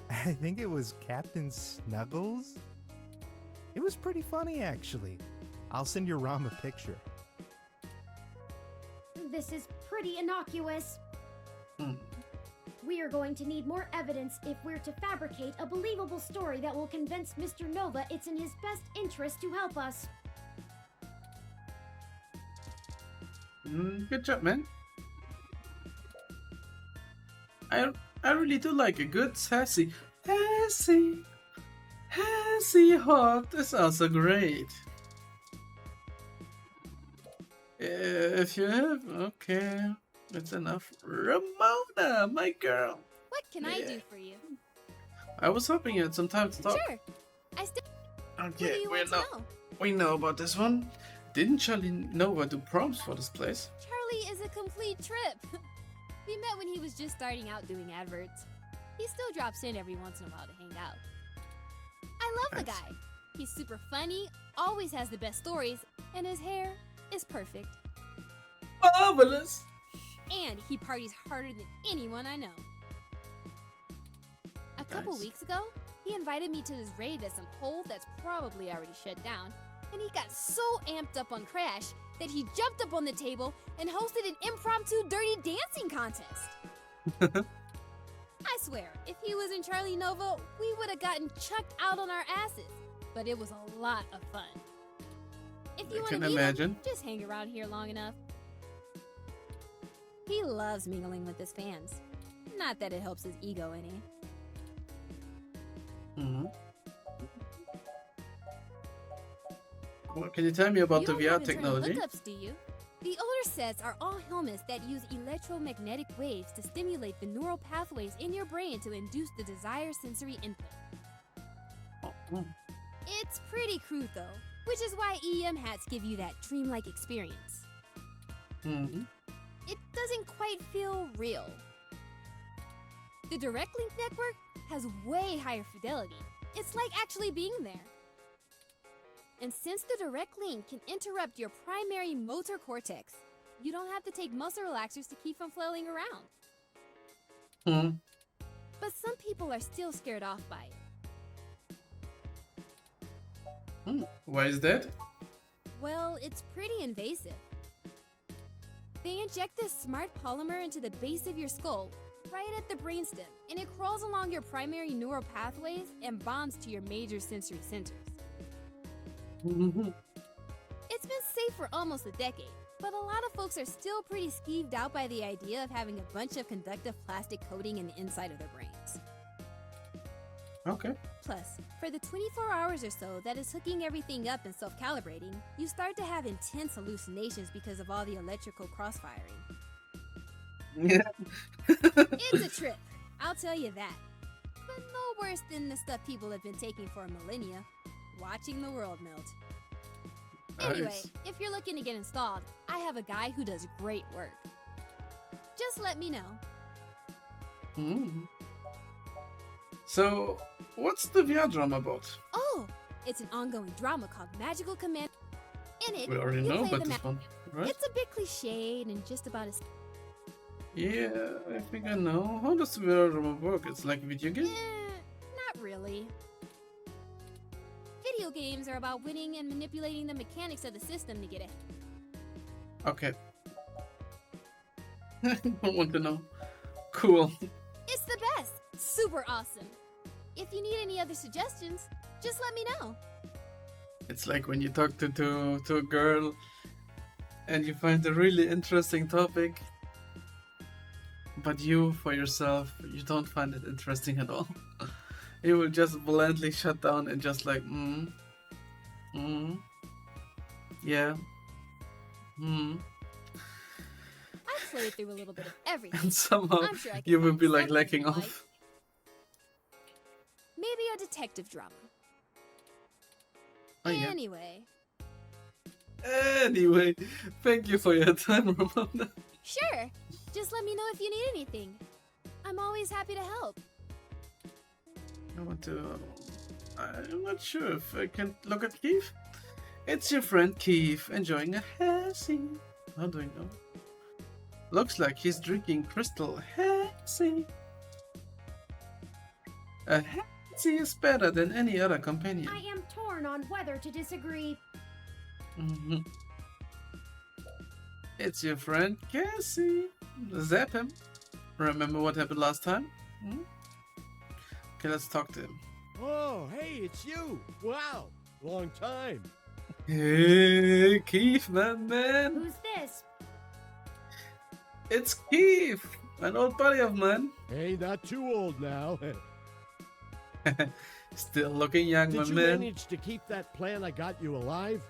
I think it was Captain Snuggles? It was pretty funny, actually. I'll send your Rom a picture. This is pretty innocuous. Hmm. We are going to need more evidence if we're to fabricate a believable story that will convince Mr. Nova it's in his best interest to help us. Good job, man. I really do like a good sassy hot. This also great. If you have, okay, that's enough. Ramona, my girl. What can I Yeah. do for you? I was hoping you had some time to talk. Sure. I still. What do Okay, you want to know? we know about this one. Didn't Charlie Nova do prompts for this place? Charlie is a complete trip. We met when he was just starting out doing adverts. He still drops in every once in a while to hang out. I love the Nice. guy. He's super funny, always has the best stories, and his hair is perfect. Marvelous. And he parties harder than anyone I know. A couple Nice. weeks ago, he invited me to this rave at some hole that's probably already shut down, and he got so amped up on Crash that he jumped up on the table and hosted an impromptu dirty dancing contest. I swear, if he was in Charlie Nova, we would have gotten chucked out on our asses. But it was a lot of fun. If you I want to can meet imagine. him, just hang around here long enough. He loves mingling with his fans. Not that it helps his ego any. Mm-hmm. What can you tell me about You the don't VR have internal technology? hookups, do you? The older sets are all helmets that use electromagnetic waves to stimulate the neural pathways in your brain to induce the desired sensory input. Oh, It's pretty crude though, which is why EM hats give you that dreamlike experience. mm-hmm. It doesn't quite feel real. The Direct Link network has way higher fidelity. It's like actually being there. And since the Direct Link can interrupt your primary motor cortex, you don't have to take muscle relaxers to keep from flailing around. Hmm. But some people are still scared off by it. Why is that? Well, it's pretty invasive. They inject this smart polymer into the base of your skull, right at the brainstem, and it crawls along your primary neural pathways and bonds to your major sensory centers. Mm-hmm. It's been safe for almost a decade, but a lot of folks are still pretty skeeved out by the idea of having a bunch of conductive plastic coating in the inside of their brains. Okay. Plus, for the 24 hours or so that is hooking everything up and self-calibrating, you start to have intense hallucinations because of all the electrical crossfiring. Yeah. It's a trip, I'll tell you that. But no worse than the stuff people have been taking for millennia, watching the world melt. Anyway, Nice. if you're looking to get installed, I have a guy who does great work. Just let me know. Mm. So, what's the VR drama about? Oh, it's an ongoing drama called Magical Command. In it, We already you know play about the this one, right? It's a bit cliched and just about as Yeah, I think I know. How does the VR drama work? It's like a video game? not really. Video games are about winning and manipulating the mechanics of the system to get it. Okay. I don't want to know. Cool. It's the best. Super awesome. If you need any other suggestions, just let me know. It's like when you talk to a girl and you find a really interesting topic, but you, for yourself, you don't find it interesting at all. You will just blandly shut down and just like, yeah, I'd play through a little bit of everything. And somehow I'm sure I can you will find be like something lacking you like. off. Maybe a detective drama. Oh, yeah. Anyway, Anyway, thank you for your time, Ramona. sure. Just let me know if you need anything. I'm always happy to help. I want to. I'm not sure if I can look at Keith. It's your friend Keith enjoying a hazy. How do I know? Looks like he's drinking crystal hazy. A hazy is better than any other companion. I am torn on whether to disagree. Mhm. It's your friend Cassie. Zap him. Remember what happened last time? Hmm? Okay, let's talk to him. Oh, hey, it's you. Wow, long time. Hey, Keith, man. Who's this? It's Keith, an old buddy of mine. Hey, not too old now. Still looking young, Did my you man. manage to keep that plan I got you alive?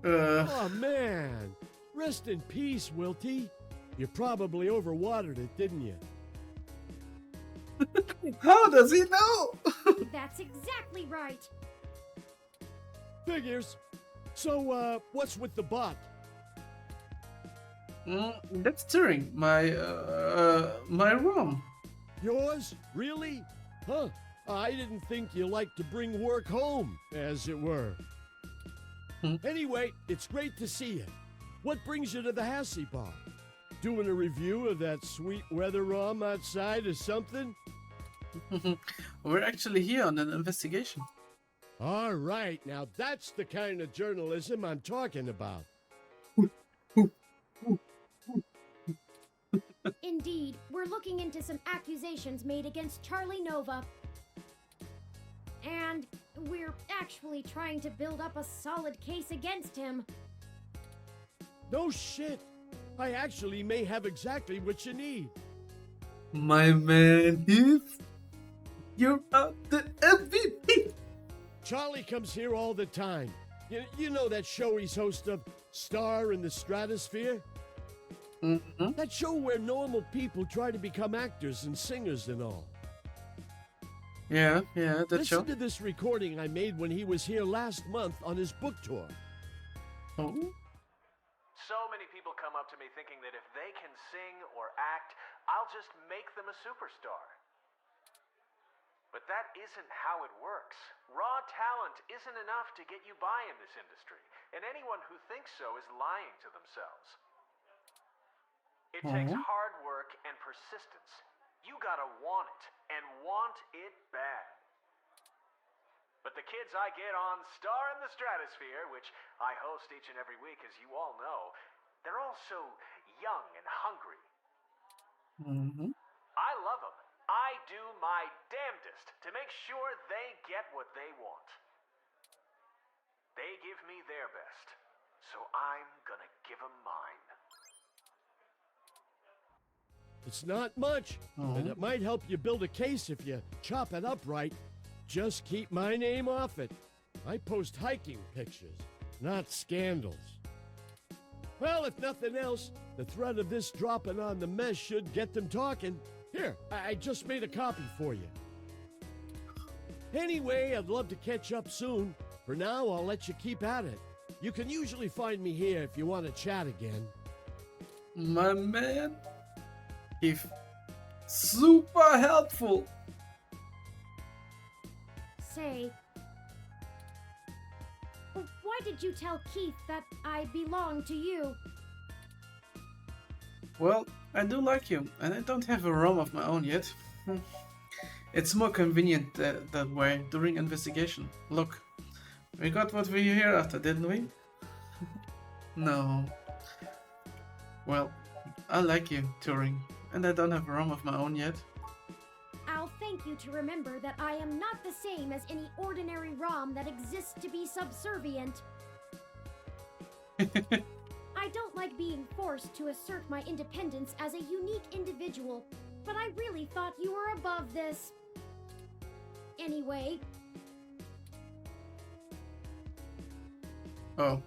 Oh, man. Rest in peace, Wilty. You probably overwatered it, didn't you? How does he know? That's exactly right. Figures. So, what's with the bot? That's Turing, my room. Yours? Really? Huh. I didn't think you liked to bring work home, as it were. Anyway, it's great to see you. What brings you to the Hassy Bar? Doing a review of that sweet weather ROM outside or something? We're actually here on an investigation. All right, now that's the kind of journalism I'm talking about. Indeed, we're looking into some accusations made against Charlie Nova. And we're actually trying to build up a solid case against him. No shit. I actually may have exactly what you need. My man, Heath, you're the MVP. Charlie comes here all the time. You know that show he's host of, Star in the Stratosphere? Mm-hmm. That show where normal people try to become actors and singers and all. Yeah, that Listen show. to this recording I made when he was here last month on his book tour. Oh. So many people come up to me thinking that if they can sing or act, I'll just make them a superstar. But that isn't how it works. Raw talent isn't enough to get you by in this industry, and anyone who thinks so is lying to themselves. It takes hard work and persistence. You gotta want it, and want it bad. But the kids I get on Star in the Stratosphere, which I host each and every week, as you all know, they're all so young and hungry. Mm-hmm. I love them. I do my damnedest to make sure they get what they want. They give me their best, so I'm gonna give them mine. It's not much, and it might help you build a case if you chop it up right. Just keep my name off it. I post hiking pictures, not scandals. Well, if nothing else, the threat of this dropping on the mesh should get them talking. Here, I just made a copy for you. Anyway, I'd love to catch up soon. For now, I'll let you keep at it. You can usually find me here if you want to chat again. My man, Keith, super helpful. Say, why did you tell Keith that I belong to you? Well, I do like you, and I don't have a room of my own yet. It's more convenient that way during investigation. Look, we got what we here after, didn't we? No. Well, I like you, Turing, and I don't have a room of my own yet. I'll thank you to remember that I am not the same as any ordinary ROM that exists to be subservient. I don't like being forced to assert my independence as a unique individual, but I really thought you were above this. Anyway, Oh.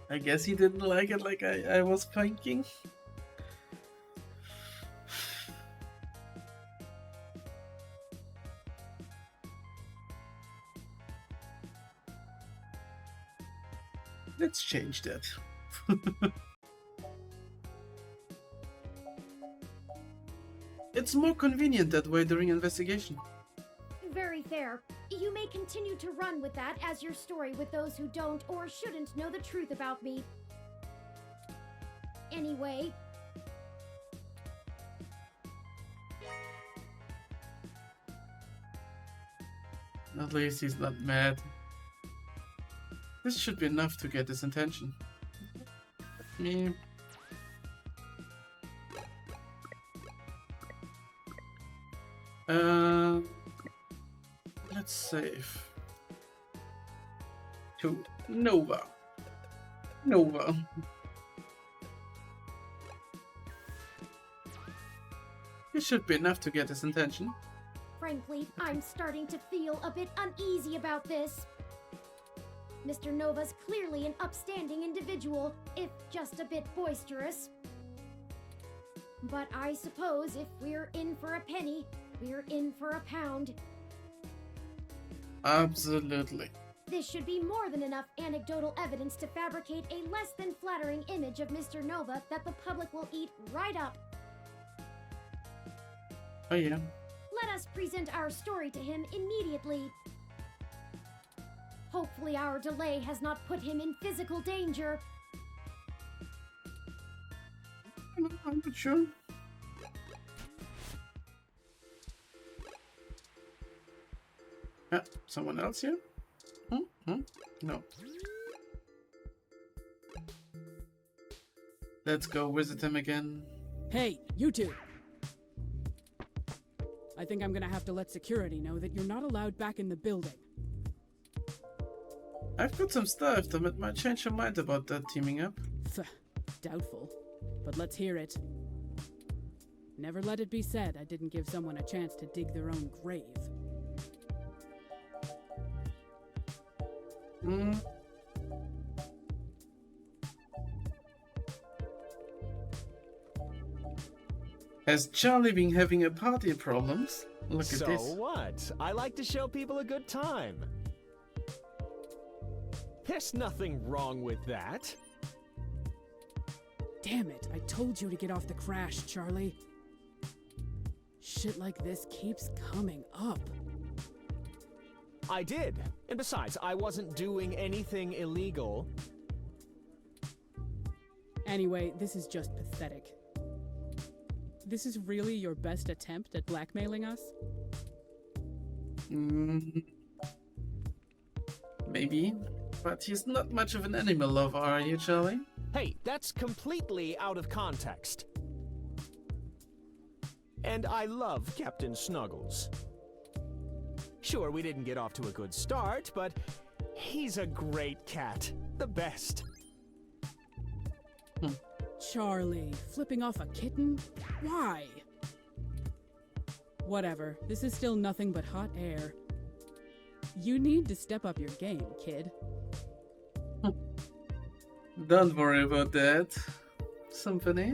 I guess he didn't like it like I was thinking. Let's change that. It's more convenient that way during investigation. Very fair. You may continue to run with that as your story with those who don't or shouldn't know the truth about me. Anyway, At least he's not mad. This should be enough to get his attention. Me. Let's save. To Nova. Nova. This should be enough to get his attention. frankly, I'm starting to feel a bit uneasy about this. Mr. Nova's clearly an upstanding individual, if just a bit boisterous. But I suppose if we're in for a penny, we're in for a pound. Absolutely. This should be more than enough anecdotal evidence to fabricate a less than flattering image of Mr. Nova that the public will eat right up. Oh yeah. Let us present our story to him immediately. Hopefully our delay has not put him in physical danger. I'm not sure. Someone else here? No. Let's go visit him again. Hey, you two! I think I'm gonna have to let security know that you're not allowed back in the building. I've got some stuff that might change your mind about that teaming up. Doubtful. But let's hear it. Never let it be said I didn't give someone a chance to dig their own grave. Has Charlie been having a party problems? Look at this. So what? I like to show people a good time. There's nothing wrong with that. Damn it, I told you to get off the crash, Charlie. Shit like this keeps coming up. I did. And besides, I wasn't doing anything illegal. Anyway, this is just pathetic. This is really your best attempt at blackmailing us? Maybe. But he's not much of an animal lover, are you, Charlie? Hey, that's completely out of context. And I love Captain Snuggles. Sure, we didn't get off to a good start, but he's a great cat. The best. Charlie, flipping off a kitten? Why? Whatever, this is still nothing but hot air. You need to step up your game, kid. Don't worry about that, Sympathy.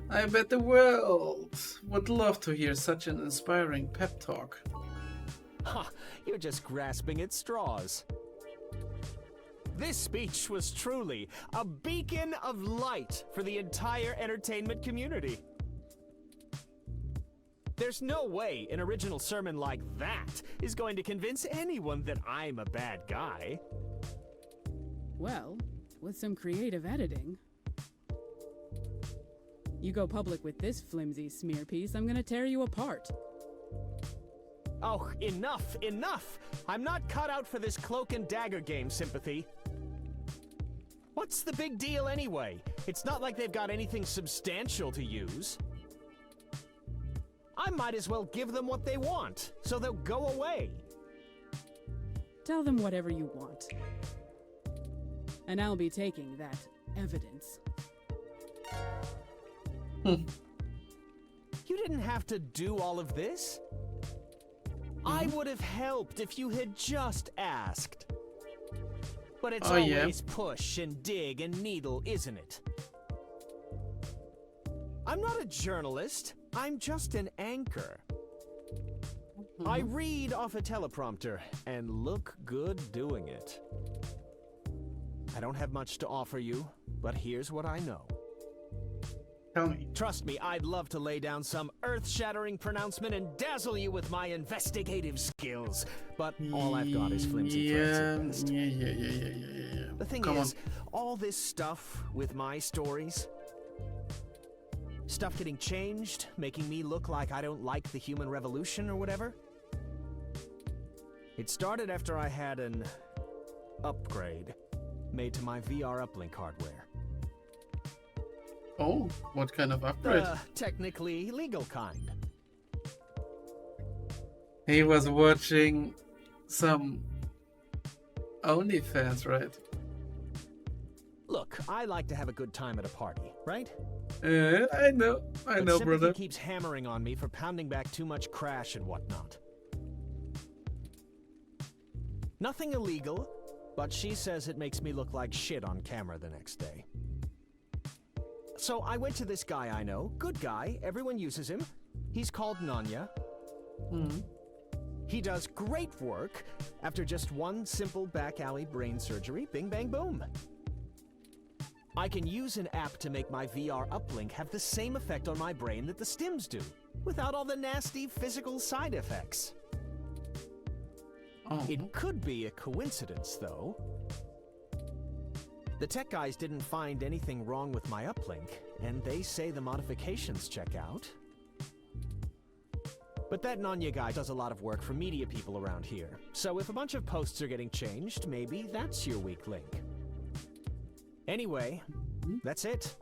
I bet the world would love to hear such an inspiring pep talk. Ha! You're just grasping at straws. This speech was truly a beacon of light for the entire entertainment community. There's no way an original sermon like that is going to convince anyone that I'm a bad guy. Well, with some creative editing. You go public with this flimsy smear piece, I'm gonna tear you apart. Oh, enough, enough! I'm not cut out for this cloak and dagger game, Sympathy. What's the big deal anyway? It's not like they've got anything substantial to use. I might as well give them what they want, so they'll go away. Tell them whatever you want. And I'll be taking that evidence. You didn't have to do all of this. I would have helped if you had just asked. But it's Oh, yeah. always push and dig and needle, isn't it? I'm not a journalist. I'm just an anchor. I read off a teleprompter and look good doing it. I don't have much to offer you, but here's what I know. Tell me. Trust me, I'd love to lay down some earth-shattering pronouncement and dazzle you with my investigative skills, but all I've got is flimsy threads at best. Yeah. The thing Come is, all this stuff with my stories, stuff getting changed, making me look like I don't like the human revolution or whatever, it started after I had an upgrade made to my VR uplink hardware. Oh, what kind of upgrade? The technically legal kind. He was watching some OnlyFans, right? Look, I like to have a good time at a party, right? I know, But brother. Sympathy keeps hammering on me for pounding back too much crash and whatnot. Nothing illegal, but she says it makes me look like shit on camera the next day. So I went to this guy I know, good guy, everyone uses him. He's called Nanya. He does great work after just one simple back alley brain surgery, bing bang boom. I can use an app to make my VR uplink have the same effect on my brain that the stims do, without all the nasty physical side effects. Oh. It could be a coincidence, though. The tech guys didn't find anything wrong with my uplink, and they say the modifications check out. But that Nanya guy does a lot of work for media people around here, so if a bunch of posts are getting changed, maybe that's your weak link. Anyway, that's it.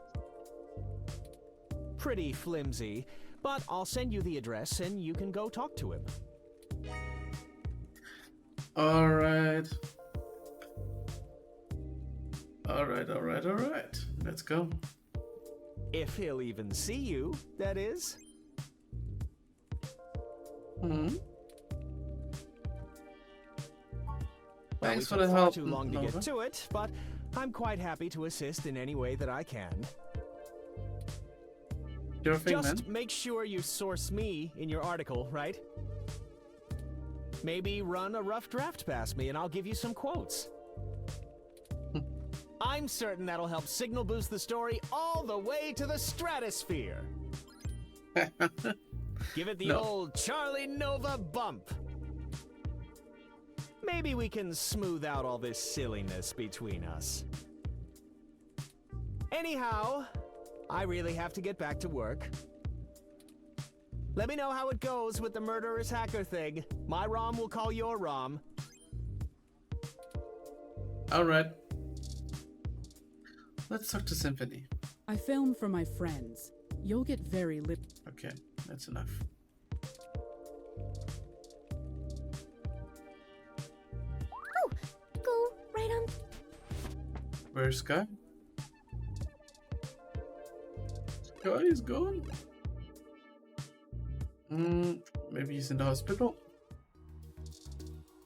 Pretty flimsy, but I'll send you the address and you can go talk to him. Alright. Let's go. If he'll even see you, that is. Well, Thanks we for the took far help, too long to Nova. get to it, but I'm quite happy to assist in any way that I can. Sure thing, man. Just make sure you source me in your article, right? Maybe run a rough draft past me and I'll give you some quotes. I'm certain that'll help signal boost the story all the way to the stratosphere. Give it the No. old Charlie Nova bump. Maybe we can smooth out all this silliness between us. Anyhow, I really have to get back to work. Let me know how it goes with the murderous hacker thing. My ROM will call your ROM. Alright. Let's talk to Sympathy. I film for my friends. You'll get very Okay, that's enough. Oh, go right on. Where's Sky? Sky is gone? Maybe he's in the hospital?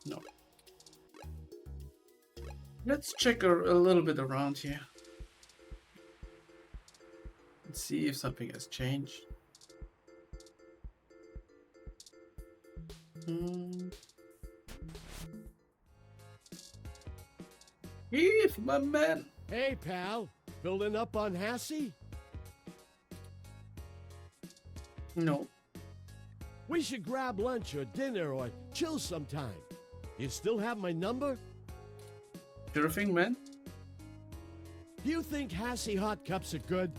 No. Let's check a little bit around here. Let's see if something has changed. Heath, my man! Hey, pal. Building up on Hassie? No. We should grab lunch or dinner or chill sometime. You still have my number? Sure thing, man. Do you think Hassie hot cups are good?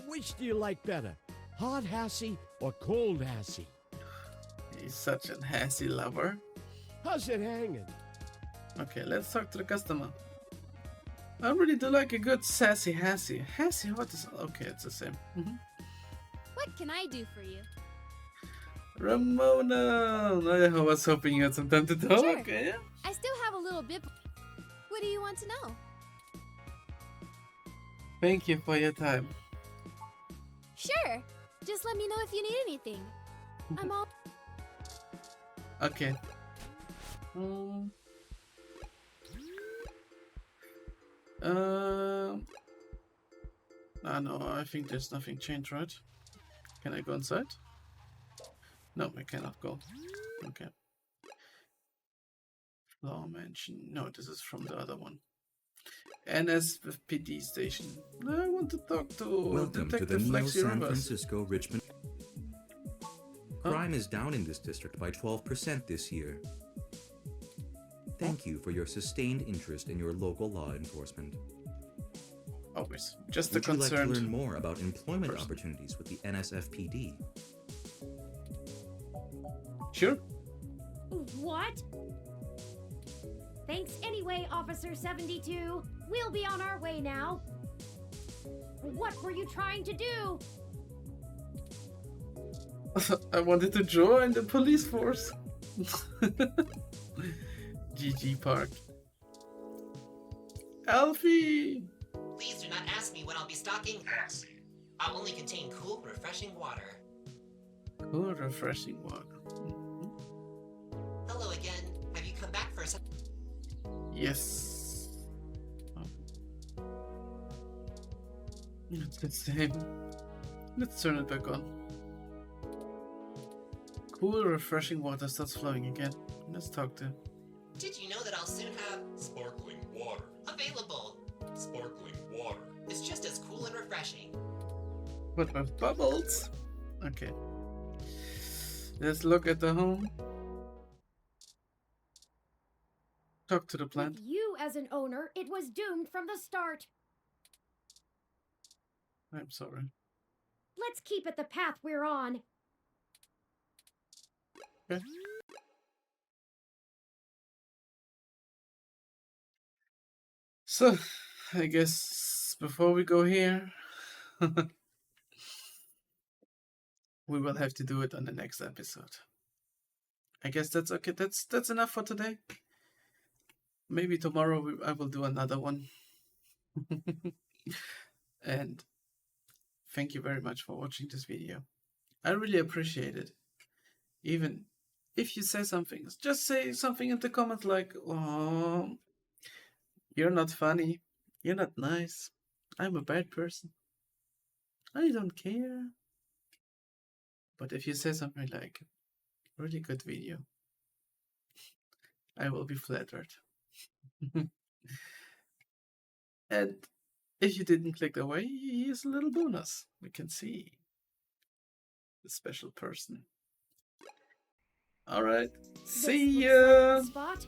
Which do you like better? Hot Hassie or cold Hassie? He's such an Hassie lover. How's it hanging? Okay, let's talk to the customer. I really do like a good sassy Hassie. Hassie, what is... Okay, it's the same. What can I do for you? Ramona! I was hoping you had some time to talk. Sure. Yeah? I still have a little bit. What do you want to know? Thank you for your time. Sure. Just let me know if you need anything. I'm all. Okay. No, I think there's nothing changed, right? Can I go inside? No, I cannot go. Okay. Law mansion. No, this is from the other one. NSPD station. I want to talk to Welcome to the Detective Neo Lex San Universe. Francisco Richmond. Crime is down in this district by 12% this year. Thank you for your sustained interest in your local law enforcement. Always. Just a Would you like to concerned learn more about employment person. opportunities with the NSFPD? Sure. What? Thanks anyway, Officer 72. We'll be on our way now. What were you trying to do? I wanted to join the police force. GG Park. Alfie! Please do not ask me when I'll be stocking. I'll only contain cool, refreshing water. Cool, refreshing water. Hello again. Have you come back for a second? Yes. It's the same. Let's turn it back on. Cool, refreshing water starts flowing again. Let's talk to him. Did you know that I'll soon have sparkling water available? Sparkling water. It's just as cool and refreshing. But with bubbles? Okay. Let's look at the home. Talk to the plant. With you as an owner, it was doomed from the start. I'm sorry. Let's keep it the path we're on. Okay. So, I guess before we go here, we will have to do it on the next episode. I guess that's okay. That's enough for today. Maybe tomorrow I will do another one. And thank you very much for watching this video. I really appreciate it. Even if you say something, just say something in the comments like, "Oh, you're not funny. You're not nice. I'm a bad person. I don't care." But if you say something like, "Really good video," I will be flattered. And if you didn't click away, here's a little bonus. We can see the special person. Alright, see This looks like ya! the spot.